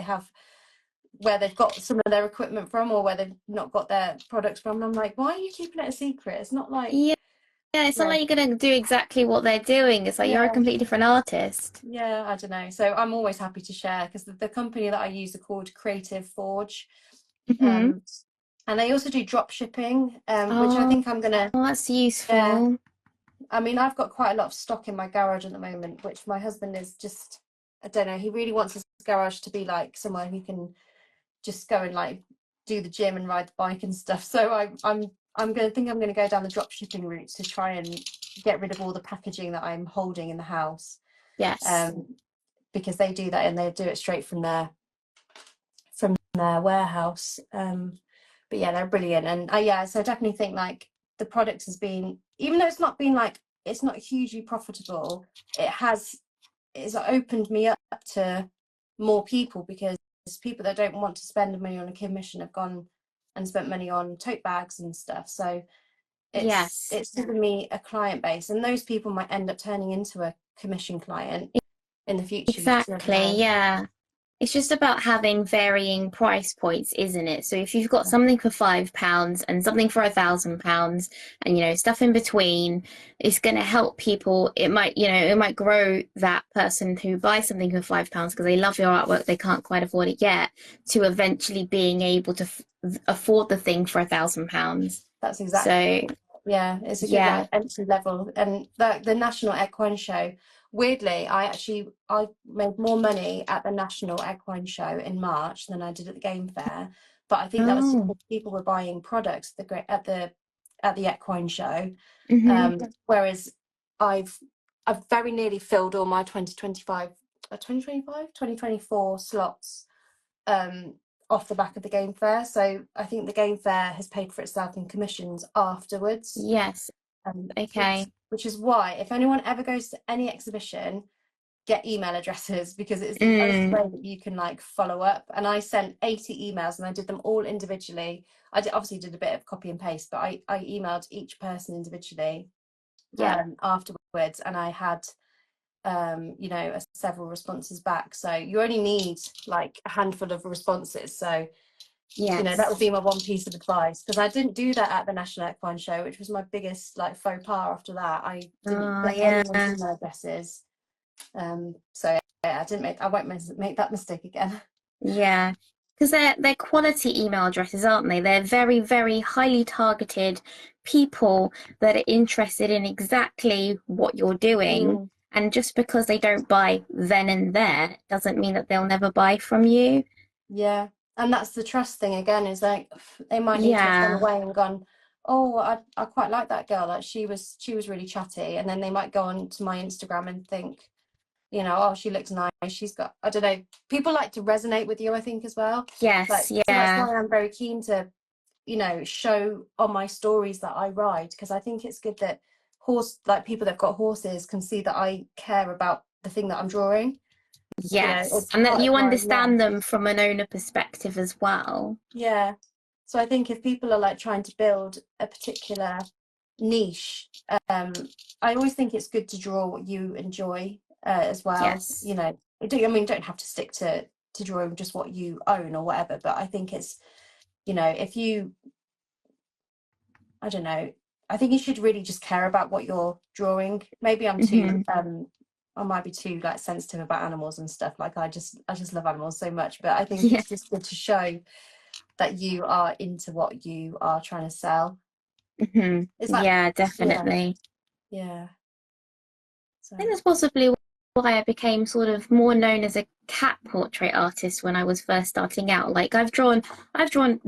they've got some of their equipment from, or where they've not got their products from. And I'm like, why are you keeping it a secret? It's not like, Yeah, yeah, it's not no, like you're gonna do exactly what they're doing. It's like you're a yeah, completely different artist. yeah, I don't know. So I'm always happy to share, because the company that I use are called Creative Forge. Hmm. Um, and they also do drop shipping, which I Oh, think I'm gonna, that's yeah. useful. I mean, I've got quite a lot of stock in my garage at the moment, which my husband is just, I don't know, he really wants his garage to be like somewhere he can just go and like do the gym and ride the bike and stuff. So I'm gonna go down the drop shipping route to try and get rid of all the packaging that I'm holding in the house. Yes. Um, because they do that and they do it straight from their warehouse. But yeah, they're brilliant. And yeah, so I definitely think like the products has been, even though it's not been like, it's not hugely profitable, it has, it's opened me up to more people, because people that don't want to spend money on a commission have gone and spent money on tote bags and stuff. So it's Yes. it's given me a client base, and those people might end up turning into a commission client in the future. You just never Exactly. know. Yeah. It's just about having varying price points, isn't it? So if you've got something for £5 and something for £1,000 and stuff in between, it's going to help people. It might, it might grow that person who buys something for £5 because they love your artwork, they can't quite afford it yet, to eventually being able to afford the thing for £1,000. That's exactly. So Yeah, it's a good yeah. like entry level. And the National Equine Show, weirdly, I made more money at the National Equine Show in March than I did at the Game Fair. But I think that was Oh. because people were buying products at the Equine Show. Hmm. Whereas I've I've very nearly filled all my 2024 slots um, off the back of the Game Fair. So I think the Game Fair has paid for itself in commissions afterwards, Yes. which Okay. which is why if anyone ever goes to any exhibition, get email addresses, because it's the only Mm. way that you can like follow up. And I sent 80 emails and I did them all individually. Obviously did a bit of copy and paste, but I emailed each person individually Yeah. afterwards, and I had several responses back. So you only need like a handful of responses. So that would Yes. be my one piece of advice, because I didn't do that at the National Equine Show, which was my biggest like faux pas. After that, I didn't Oh, get anyone's yeah. email addresses. So yeah, I won't make that mistake again. Yeah. Because they're quality email addresses, aren't they? They're very, very highly targeted people that are interested in exactly what you're doing. Mm, And just because they don't buy then and there doesn't mean that they'll never buy from you. yeah, and that's the trust thing again. Is like they might need to have gone Yeah. away and gone, oh, I quite like that girl. Like she was really chatty, and then they might go on to my Instagram and think, oh, she looks nice. She's got, I don't know, people like to resonate with you, I think, as well. Like, Yes. so that's Yeah. why I'm very keen to, show on my stories that I ride, because I think it's good that horse, like people that've got horses can see that I care about the thing that I'm drawing. You know, Yes. it's And that part of you my life. understand them from an owner perspective as well. Yeah. So I think if people are like trying to build a particular niche, um, I always think it's good to draw what you enjoy as well. Yes. You know, I mean, don't have to stick to drawing just what you own or whatever, but I think it's, you know, if you, I don't know, I think you should really just care about what you're drawing. Maybe I'm too Hmm. I might be too like sensitive about animals and stuff. Like I just love animals so much, but I think Yeah. it's just good to show that you are into what you are trying to sell. Hmm. Is that, Yeah, yeah, definitely. yeah. I think So that's possibly why I became sort of more known as a cat portrait artist when I was first starting out. Like I've drawn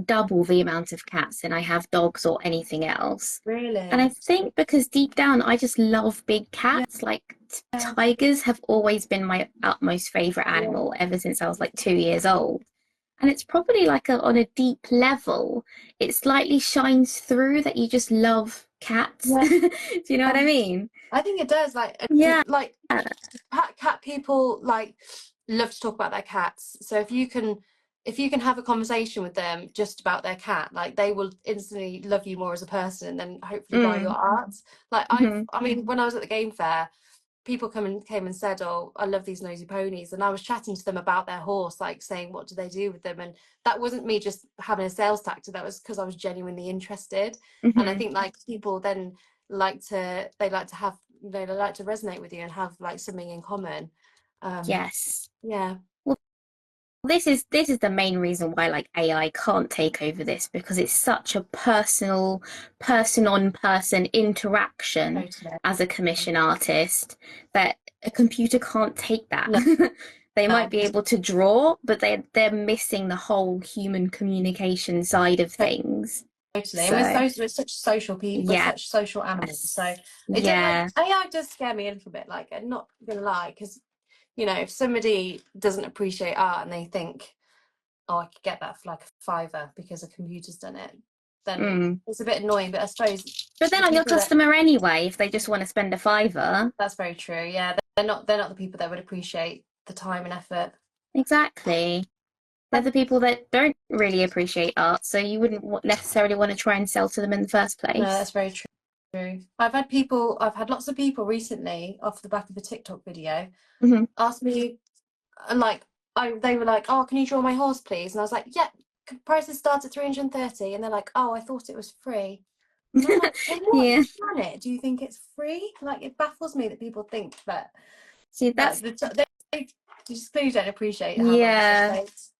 double the amount of cats than I have dogs or anything else. And I really, think because deep down I just love big yeah, cats. Like tigers have always been my utmost favorite yeah, animal ever since I was like 2 years old. And it's probably like on a deep level, it slightly shines through that you just love cats. yeah. Do you know what I mean? I think it does. Yeah. Like cat people like love to talk about their cats. So if you can have a conversation with them just about their cat, like they will instantly love you more as a person and then hopefully buy your Mm. art. Like Hmm. I mean, when I was at the game fair, people came and said, "Oh, I love these nosy ponies," and I was chatting to them about their horse, like saying, "What do they do with them?" And that wasn't me just having a sales tactic. That was because I was genuinely interested. And I Hmm. think like people then like to have they like to resonate with you and have like something in common. Um, Yes. yeah, Well, this is the main reason why like AI can't take over this because it's such a personal person on person interaction totally. as a commission artist that a computer can't take that. No, They might no, be able to draw, but they're missing the whole human communication side of things. totally. And So, we're such social people, we're yeah. such social animals. So Yes. it did like Yeah. AI does scare me a little bit. Like I'm not gonna lie, because you know, if somebody doesn't appreciate art and they think, oh, I could get that for like a fiver because a computer's done it, then Mm. it's a bit annoying. But I suppose But the then I'm your people that customer anyway if they just want to spend a fiver. that's very true. Yeah, they're not the people that would appreciate the time and effort. Exactly. They're the people that don't really appreciate art, so you wouldn't necessarily want to try and sell to them in the first No, place. that's very true. I've had lots of people recently off the back of a TikTok video Hmm. ask me, like, they were like, "Oh, can you draw my horse, please?" And I was like, "Yeah, prices start at 330." And they're like, "Oh, I thought it was free." And I'm like, "On what Yeah. planet do you think it's free?" Like, it baffles me that people think that See, that that's they just clearly don't appreciate how much it yeah. takes.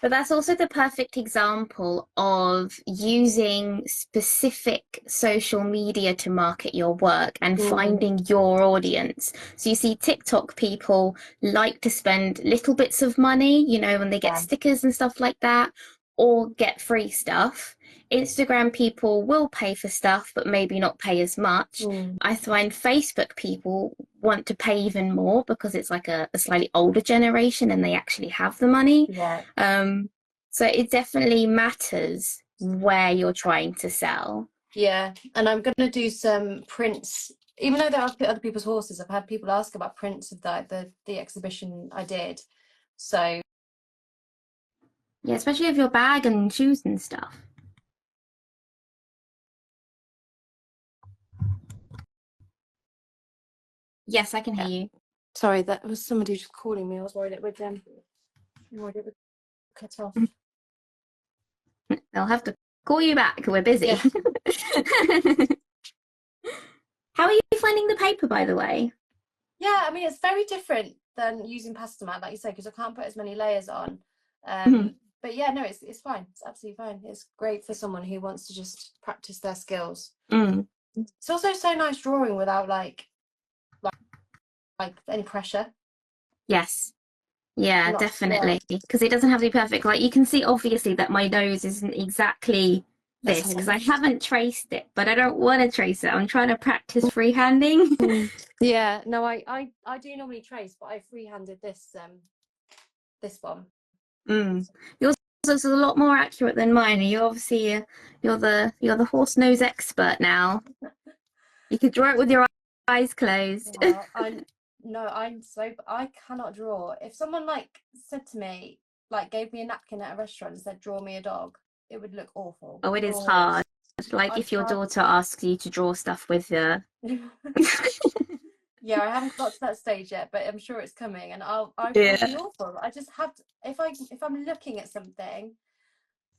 But that's also the perfect example of using specific social media to market your work and Mm, finding your audience. So you see, TikTok people like to spend little bits of money, when they get yeah. stickers and stuff like that, or get free stuff. Instagram people will pay for stuff, but maybe not pay as much. Mm, I find Facebook people want to pay even more because it's like a slightly older generation and they actually have the money. yeah. um, so it definitely matters where you're trying to sell. Yeah, and I'm gonna do some prints. Even though there are other people's horses, I've had people ask about prints of the exhibition I did. So Yeah, especially with your bag and shoes and stuff. Yes, I can yeah. hear Sorry, that was somebody just calling me. I was worried it would cut off. you. They'll have to call you back. We're busy. Yeah, How are you finding the paper, by the way? yeah. I mean, it's very different than using Pastamat, like you said, because I can't put as many layers on. Mhm. But yeah, no, it's fine. It's absolutely fine. It's great for someone who wants to just practice their skills. Mm. It's also so nice drawing without like any pressure. Yes. Yeah, Not yeah. definitely. Because it doesn't have to be perfect. Like you can see obviously that my nose isn't exactly That's this because fine. I haven't traced it, but I don't want to trace it. I'm trying to practice freehanding. Yeah, no, I do normally trace, but I freehanded this one. Mm. Yours is a lot more accurate than mine. You obviously you're the horse nose expert now. You could draw it with your eyes closed. Oh, I cannot draw. If someone like said to me, like gave me a napkin at a restaurant and said, draw me a dog, it would look awful. Oh, it is hard. Always. Like I if your can't. daughter asks you to draw stuff with the Yeah, I haven't got to that stage yet, but I'm sure it's coming, and I'll be Yeah. awful. I just have to, if I'm looking at something,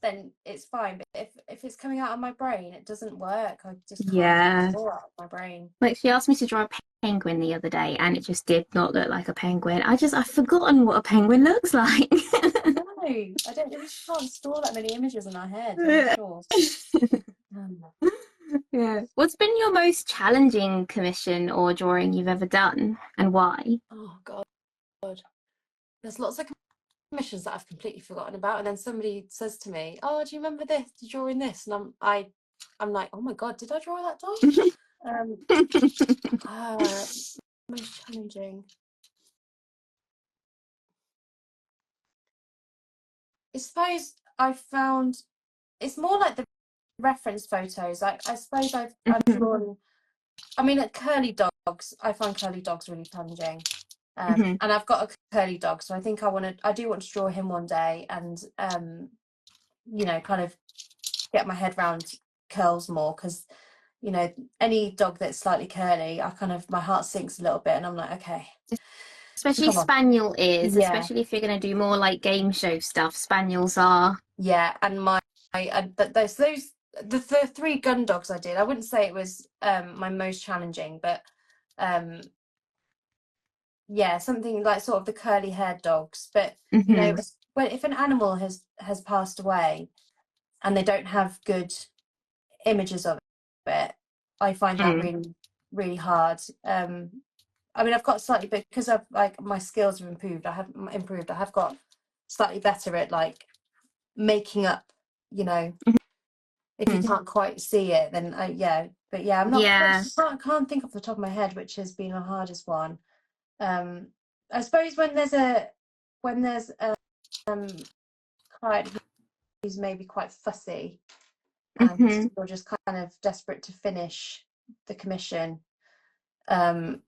then it's fine. But if it's coming out of my brain, it doesn't work. I just can't get Yeah. it all out of my brain. Like she asked me to draw a penguin the other day and it just did not look like a penguin. I've forgotten what a penguin looks like. No, I don't. We just can't store that many images in our head, I'm sure. Um, Yeah. What's been your most challenging commission or drawing you've ever done and why? oh God, there's lots of commissions that I've completely forgotten about, and then somebody says to me, "Oh, do you remember this? Did you draw in this?" And I'm like, "Oh my God, did I draw that dog?" Um, uh, most challenging. I suppose I found it's more like the reference photos. Like I suppose I've Mhm, drawn. I mean, at curly dogs, I find curly dogs really challenging. mhm, And I've got a curly dog, so I think I do want to draw him one day, and kind of get my head around curls more, because any dog that's slightly curly, my heart sinks a little bit, and I'm like, okay, Especially come on, spaniel ears, yeah, especially if you're going to do more like game show stuff. Spaniels are. yeah, and those the three gun dogs I did, I wouldn't say it was my most challenging, but um yeah, something like sort of the curly haired dogs. But Hmm. if an animal has passed away and they don't have good images of it, I find that Mm. really, really hard. I mean, I've got slightly, because I've like my skills have improved. I have got slightly better at like making up, you know, if you Mhm. can't quite see it, then yeah. But yeah, I'm not Yeah. can't think off the top of my head which has been the hardest one. Um, I suppose when there's a client who's maybe quite fussy, and Hmm. you're just kind of desperate to finish the commission, um,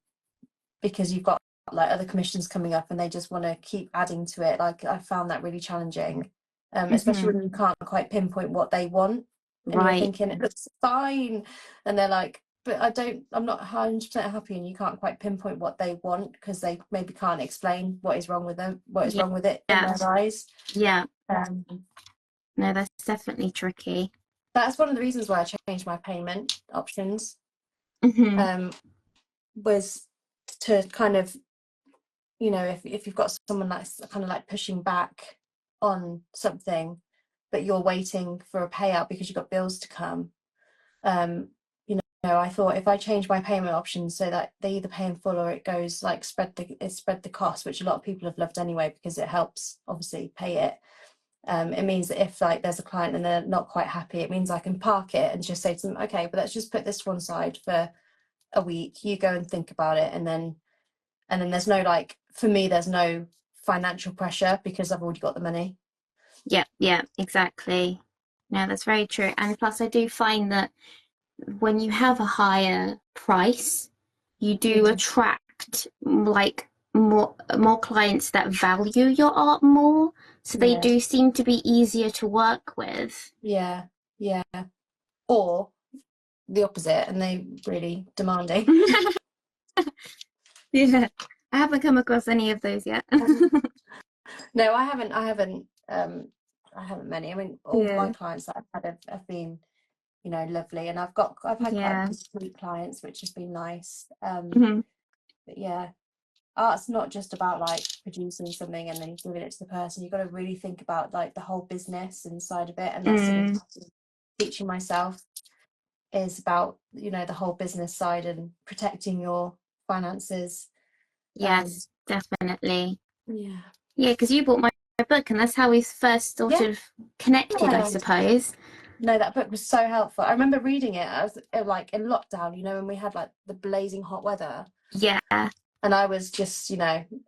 because you've got like other commissions coming up and they just want to keep adding to it. Like I found that really challenging, especially Hmm. when you can't quite pinpoint what they want, and you're Right. thinking it looks fine, and they're like, but I'm not 100% happy, and you can't quite pinpoint what they want because they maybe can't explain what is wrong with them, what is Yeah. wrong with it in Yeah. their eyes. Yeah. Um, No, that's definitely tricky. that's one of the reasons why I changed my payment options, Hmm. um, was to kind of, if you've got someone that's kind of like pushing back on something, but you're waiting for a payout because you've got bills to come. I thought if I change my payment options so that they either pay in full or it goes like spread the cost, which a lot of people have loved anyway because it helps obviously pay it. It means that if like there's a client and they're not quite happy, it means I can park it and just say to them, okay, but let's just put this one side for a week. You go and think about it, and then there's no, like, for me, there's no financial pressure because I've already got the money. Yeah. Yeah. Exactly. No, that's very true. And plus, I do find that when you have a higher price, you do Mm. attract like more clients that value your art more. So they Yeah, do seem to be easier to work with. yeah, yeah. Or the opposite, and they really demanding. Yeah. I haven't come across any of those yet. No, I haven't many. I mean, all my Yeah. clients that I've had have been, lovely, and I've had quite Yeah. sweet clients, which has been nice. Hmm. But yeah, art's not just about like producing something and then giving it to the person. You've got to really think about like the whole business inside of it, and that's something Mm. I'm teaching myself, is about the whole business side and protecting your finances. um Yes, definitely. yeah, Yeah, because you bought my book, and that's how we first sort yeah. of connected, I suppose. No, that book was so helpful. I remember reading it. I was like in lockdown, when we had like the blazing hot weather, Yeah. and I was just,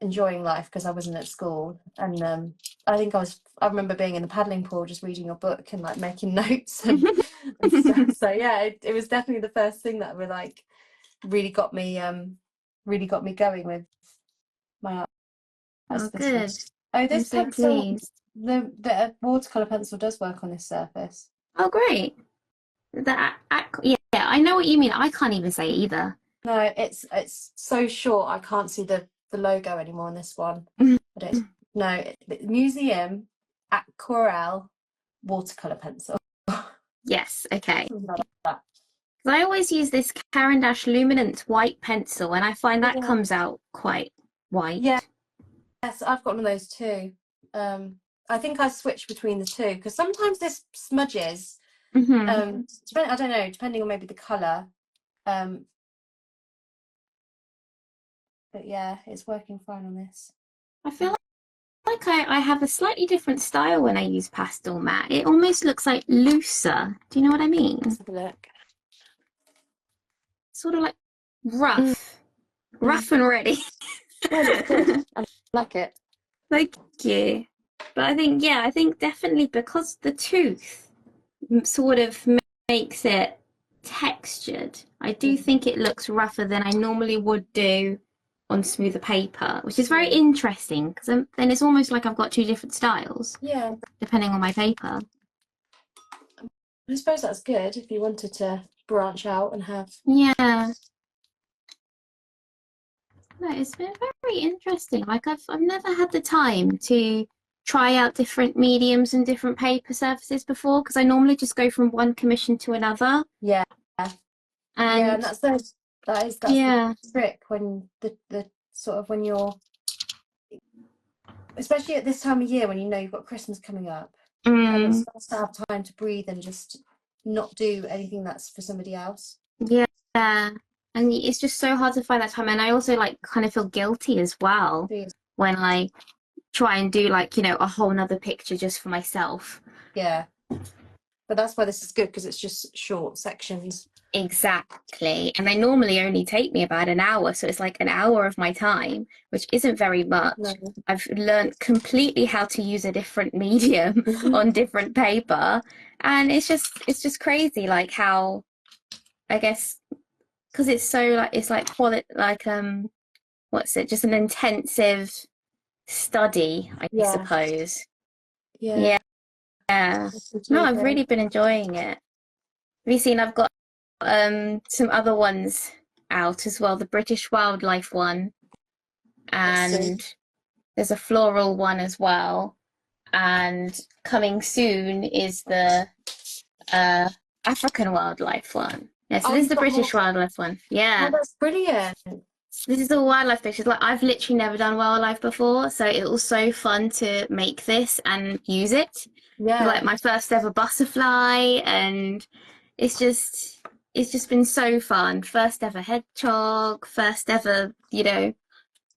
enjoying life because I wasn't at school. And I remember being in the paddling pool just reading your book and like making notes, and So yeah, it was definitely the first thing that were like really got me going with my art. That's Oh, this one. good. Oh, I'm this so pencil, pleased. the watercolor pencil does work on this surface. Oh, great. Yeah, I know what you mean. I can't even say either. No, it's so short. I can't see the logo anymore on this one. I don't. No, Museum Aquarelle watercolor pencil. Yes, okay. Something like that. 'Cause I always use this Caran d'Ache Luminance white pencil, and I find that Yeah. comes out quite Yeah. white. Yes, I've got one of those too. I think I switch between the two because sometimes this smudges. Hmm. I don't know, depending on maybe the color. Um, but yeah, it's working fine on this. I feel like I have a slightly different style when I use pastel matte. It almost looks like looser. Do you know what I mean? Let's have a look. Sort of like Mm, rough, mm. rough and ready. No, it looks good. I like it. Thank you. But I think definitely because the tooth sort of makes it textured, I do Mm. think it looks rougher than I normally would do on smoother paper, which is very Yeah. interesting because then it's almost like I've got two different styles Yeah. depending on my paper. I suppose that's good if you wanted to branch out and have. Yeah, no, it's been very interesting. Like I've never had the time to try out different mediums and different paper surfaces before because I normally just go from one commission to another. Yeah. Yeah, and And that's the yeah, trick when the sort of when you're, especially at this time of year when you know you've got Christmas coming up and mm, it's nice to have time to breathe and just not do anything that's for somebody else. yeah, and it's just so hard to find that time. And I also like kind of feel guilty as well So, when I try and do like, a whole nother picture just for myself. yeah, but that's why this is good because it's just short sections. Exactly. And they normally only take me about an hour. So it's like an hour of my time, which isn't very much. No. I've learned completely how to use a different medium on different paper. And it's just crazy like how I guess because it's so like it's like quality like what's it? Just an intensive study, I Yeah, suppose. yeah, Yeah. No, it's really I've great. really been enjoying it. Have you seen I've got some other ones out as well, the British wildlife one, Let's see. and there's a floral one as well. And coming soon is the uh African wildlife one. Yeah, so Oh, this is you've the got more. British wildlife one. Oh, Yeah. that's brilliant. This is all wildlife pictures. Like I've literally never done wildlife before, so it was so fun to make this and use it. Yeah, Like my first ever butterfly, and it's just it's just been so fun. First ever hedgehog, first ever,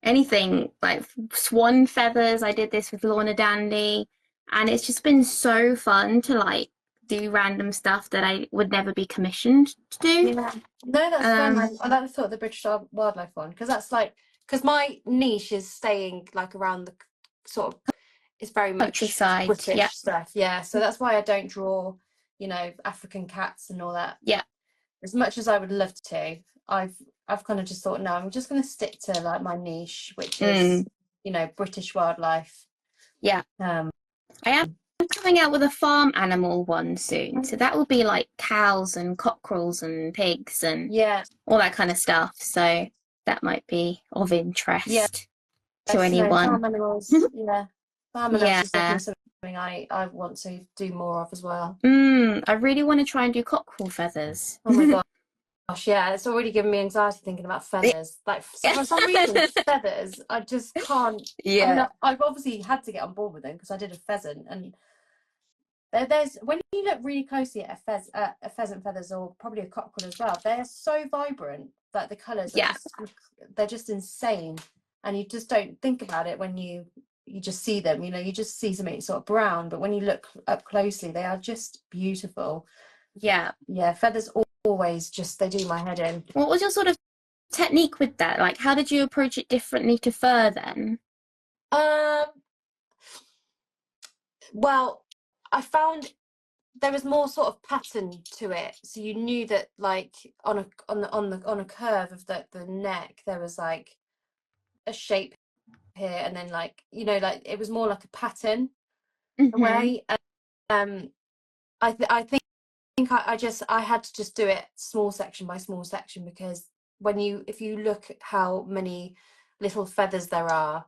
anything like swan feathers. I did this with Lorna Dandy, and it's just been so fun to like do random stuff that I would never be commissioned to do. yeah. No, that's fun. Um, I like the thought of the British wildlife one because that's like because my niche is staying like around the sort of it's very much Countryside. Yeah, British stuff. Yeah, so that's why I don't draw, African cats and all that. yeah. As much as I would love to, I've kind of just thought, no, I'm just going to stick to like my niche, which is, Mm, British wildlife. yeah. Um, I am coming out with a farm animal one soon. So that will be like cows and cockerels and pigs and yeah, all that kind of stuff. So that might be of yeah, interest to yes, no, anyone. farm animals. Yeah, farm animals Yeah. is definitely something I want to do more of as well. I really want to try and do cockerel feathers. Oh my gosh, yeah, it's already given me anxiety thinking about feathers. Like Yeah. for some reason, feathers, I just can't. I mean, Yeah. I've obviously had to get on board with them because I did a pheasant, and there's when you look really closely at a pheasant feathers or probably a cockerel as well, they're so vibrant that the colours are Yeah. just they're just insane, and you just don't think about it when you just see them. You just see something sort of brown, but when you look up closely, they are just beautiful. Yeah. Yeah, feathers always just they do my head in. What was your sort of technique with that? Like, how did you approach it differently to fur then? Um, well, I found there was more sort of pattern to it, so you knew that like on a curve of the neck there was like a shape here, and then like like it was more like a pattern Hmm. away. Um, I think I had to just do it small section by small section, because if you look at how many little feathers there are,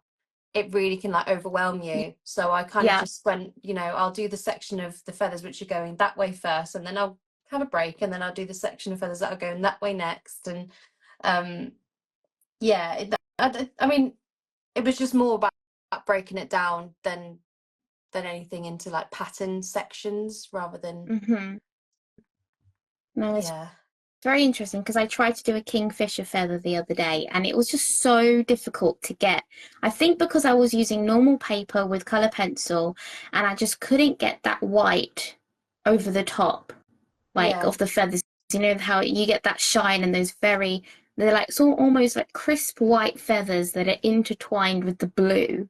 it really can like overwhelm you. So I kind of Yeah. just went, I'll do the section of the feathers which are going that way first, and then I'll have a break, and then I'll do the section of feathers that are going that way next. And um, yeah, I mean, it was just more about breaking it down than anything into like pattern sections rather than, Hmm. No, it's yeah. very interesting because I tried to do a kingfisher feather the other day and it was just so difficult to get. I think because I was using normal paper with color pencil and I just couldn't get that white over the top, like Yeah. of the feathers. You know how you get that shine and they're like so almost like crisp white feathers that are intertwined with the blue.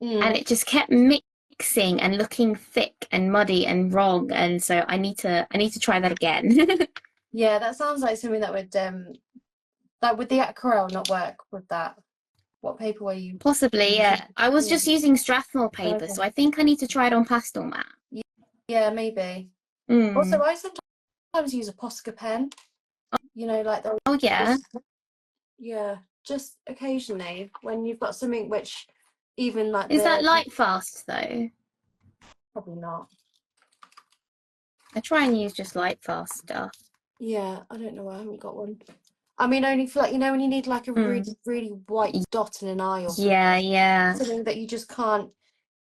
And Mm. it just kept mixing and looking thick and muddy and wrong. And so I need to try that again. Yeah, that sounds like something that would like would the aquarelle not work with that? What paper were you Possibly, using? yeah. I was Yeah. just using Strathmore paper, Okay. so I think I need to try it on pastel mat. Yeah, maybe. Also, Mm. I sometimes use a Posca pen, like Oh yeah. those, yeah, just occasionally when you've got something which even like Is that the, light fast though? probably not. I try and use just light fast stuff. Yeah, I don't know why I haven't got one. I mean, only for like, when you need like a Mm. really, really white dot in an eye or Yeah, something, yeah. something that you just can't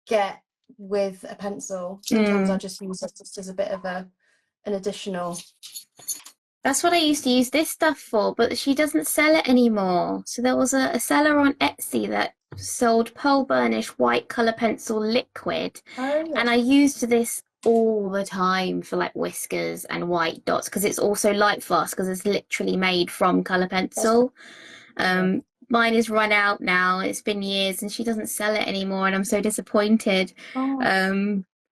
get with a pencil. Sometimes I Mm. just use it just as a bit of an additional. That's what I used to use this stuff for, but she doesn't sell it anymore. So there was a seller on Etsy that sold pearl burnish white color pencil liquid, Oh yeah. and I used this all the time for like whiskers and white dots because it's also light fast because it's literally made from color That's pencil. good. Mine is run out now. It's been years and she doesn't sell it anymore, and I'm so disappointed. Oh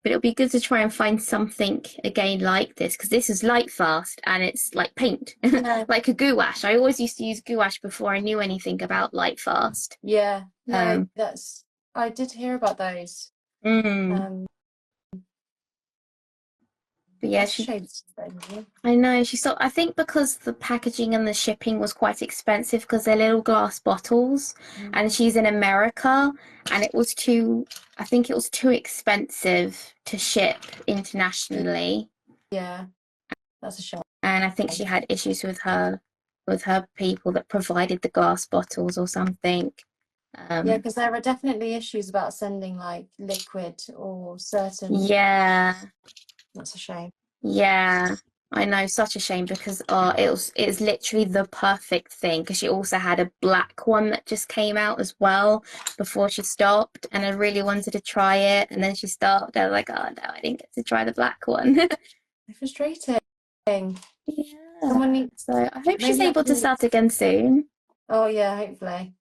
But it'll be good to try and find something again like this because this is light fast and it's like paint, yeah. like a gouache. I always used to use gouache before I knew anything about light fast. Yeah, no, Um, I did hear about those. mm, Um, but yeah, that's a she shame. It's not. I know she stopped. I think because the packaging and the shipping was quite expensive because they're little glass bottles, and she's in America, and it was too. I think it was too expensive to ship internationally, Yeah, that's a shame. and I think she had issues with her people that provided the glass bottles or something. Yeah, Um, because there are definitely issues about sending like liquid or certain. yeah, That's a shame. yeah, I know, such a shame because it's literally the perfect thing because she also had a black one that just came out as well before she stopped and I really wanted to try it and then she stopped. I was like, oh no, I didn't get to try the black one. Frustrating. Someone Yeah. need So I hope she's maybe able to that's. start again soon. Oh yeah, hopefully.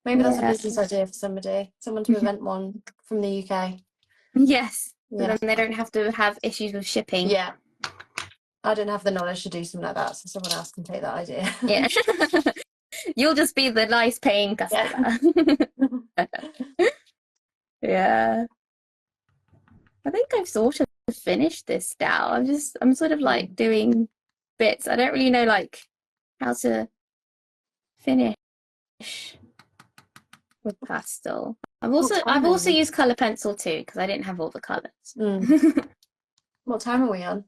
Maybe that's a Yeah. business idea for somebody. Someone to invent one from the UK. Yes. So Yeah. then they don't have to have issues with shipping. Yeah. I don't have the knowledge to do something like that, so someone else can take that idea. Yeah. You'll just be the nice paying Yeah. customer. Yeah. I think I've sort of finished this now. I'm sort of like doing bits. I don't really know like how to finish with pastel. What I've time are also we? used color pencil too because I didn't have all the colors. Mm. What time are we on?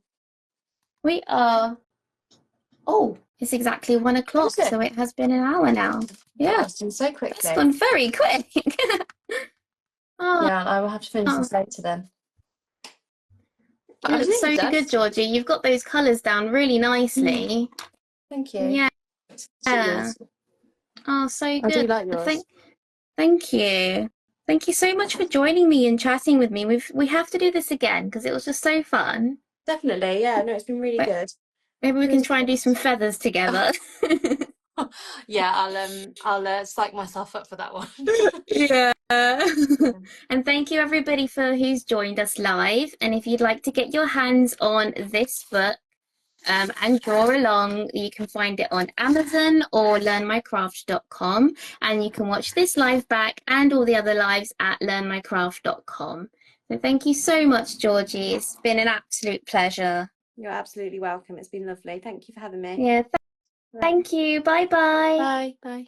We are it's exactly one Oh, is o'clock, it? so it has been an hour now. God, Yeah, that's done so that's quickly. gone very quick. Oh, Yeah, I will have to finish oh, this later then. it I'm looks nearly so done. good, Georgie. You've got those colors down really Mm. nicely. Thank you. Yeah. Suit yours. Oh, so I do good. like yours. Thank you. Thank you so much for joining me and chatting with me. We have to do this again because it was just so fun. Definitely. Yeah, no, it's been really But good. maybe we can Really try and do good. some feathers Oh, together. Yeah, I'll psych myself up for that one. Yeah. Yeah. And thank you everybody for who's joined us live. And if you'd like to get your hands on this book and draw along, you can find it on Amazon or learnmycraft.com. And you can watch this live back and all the other lives at learnmycraft.com. So thank you so much, Georgie. It's been an absolute pleasure. You're absolutely welcome. It's been lovely. Thank you for having me. Yeah, Right. thank you. Bye bye. Bye. Bye.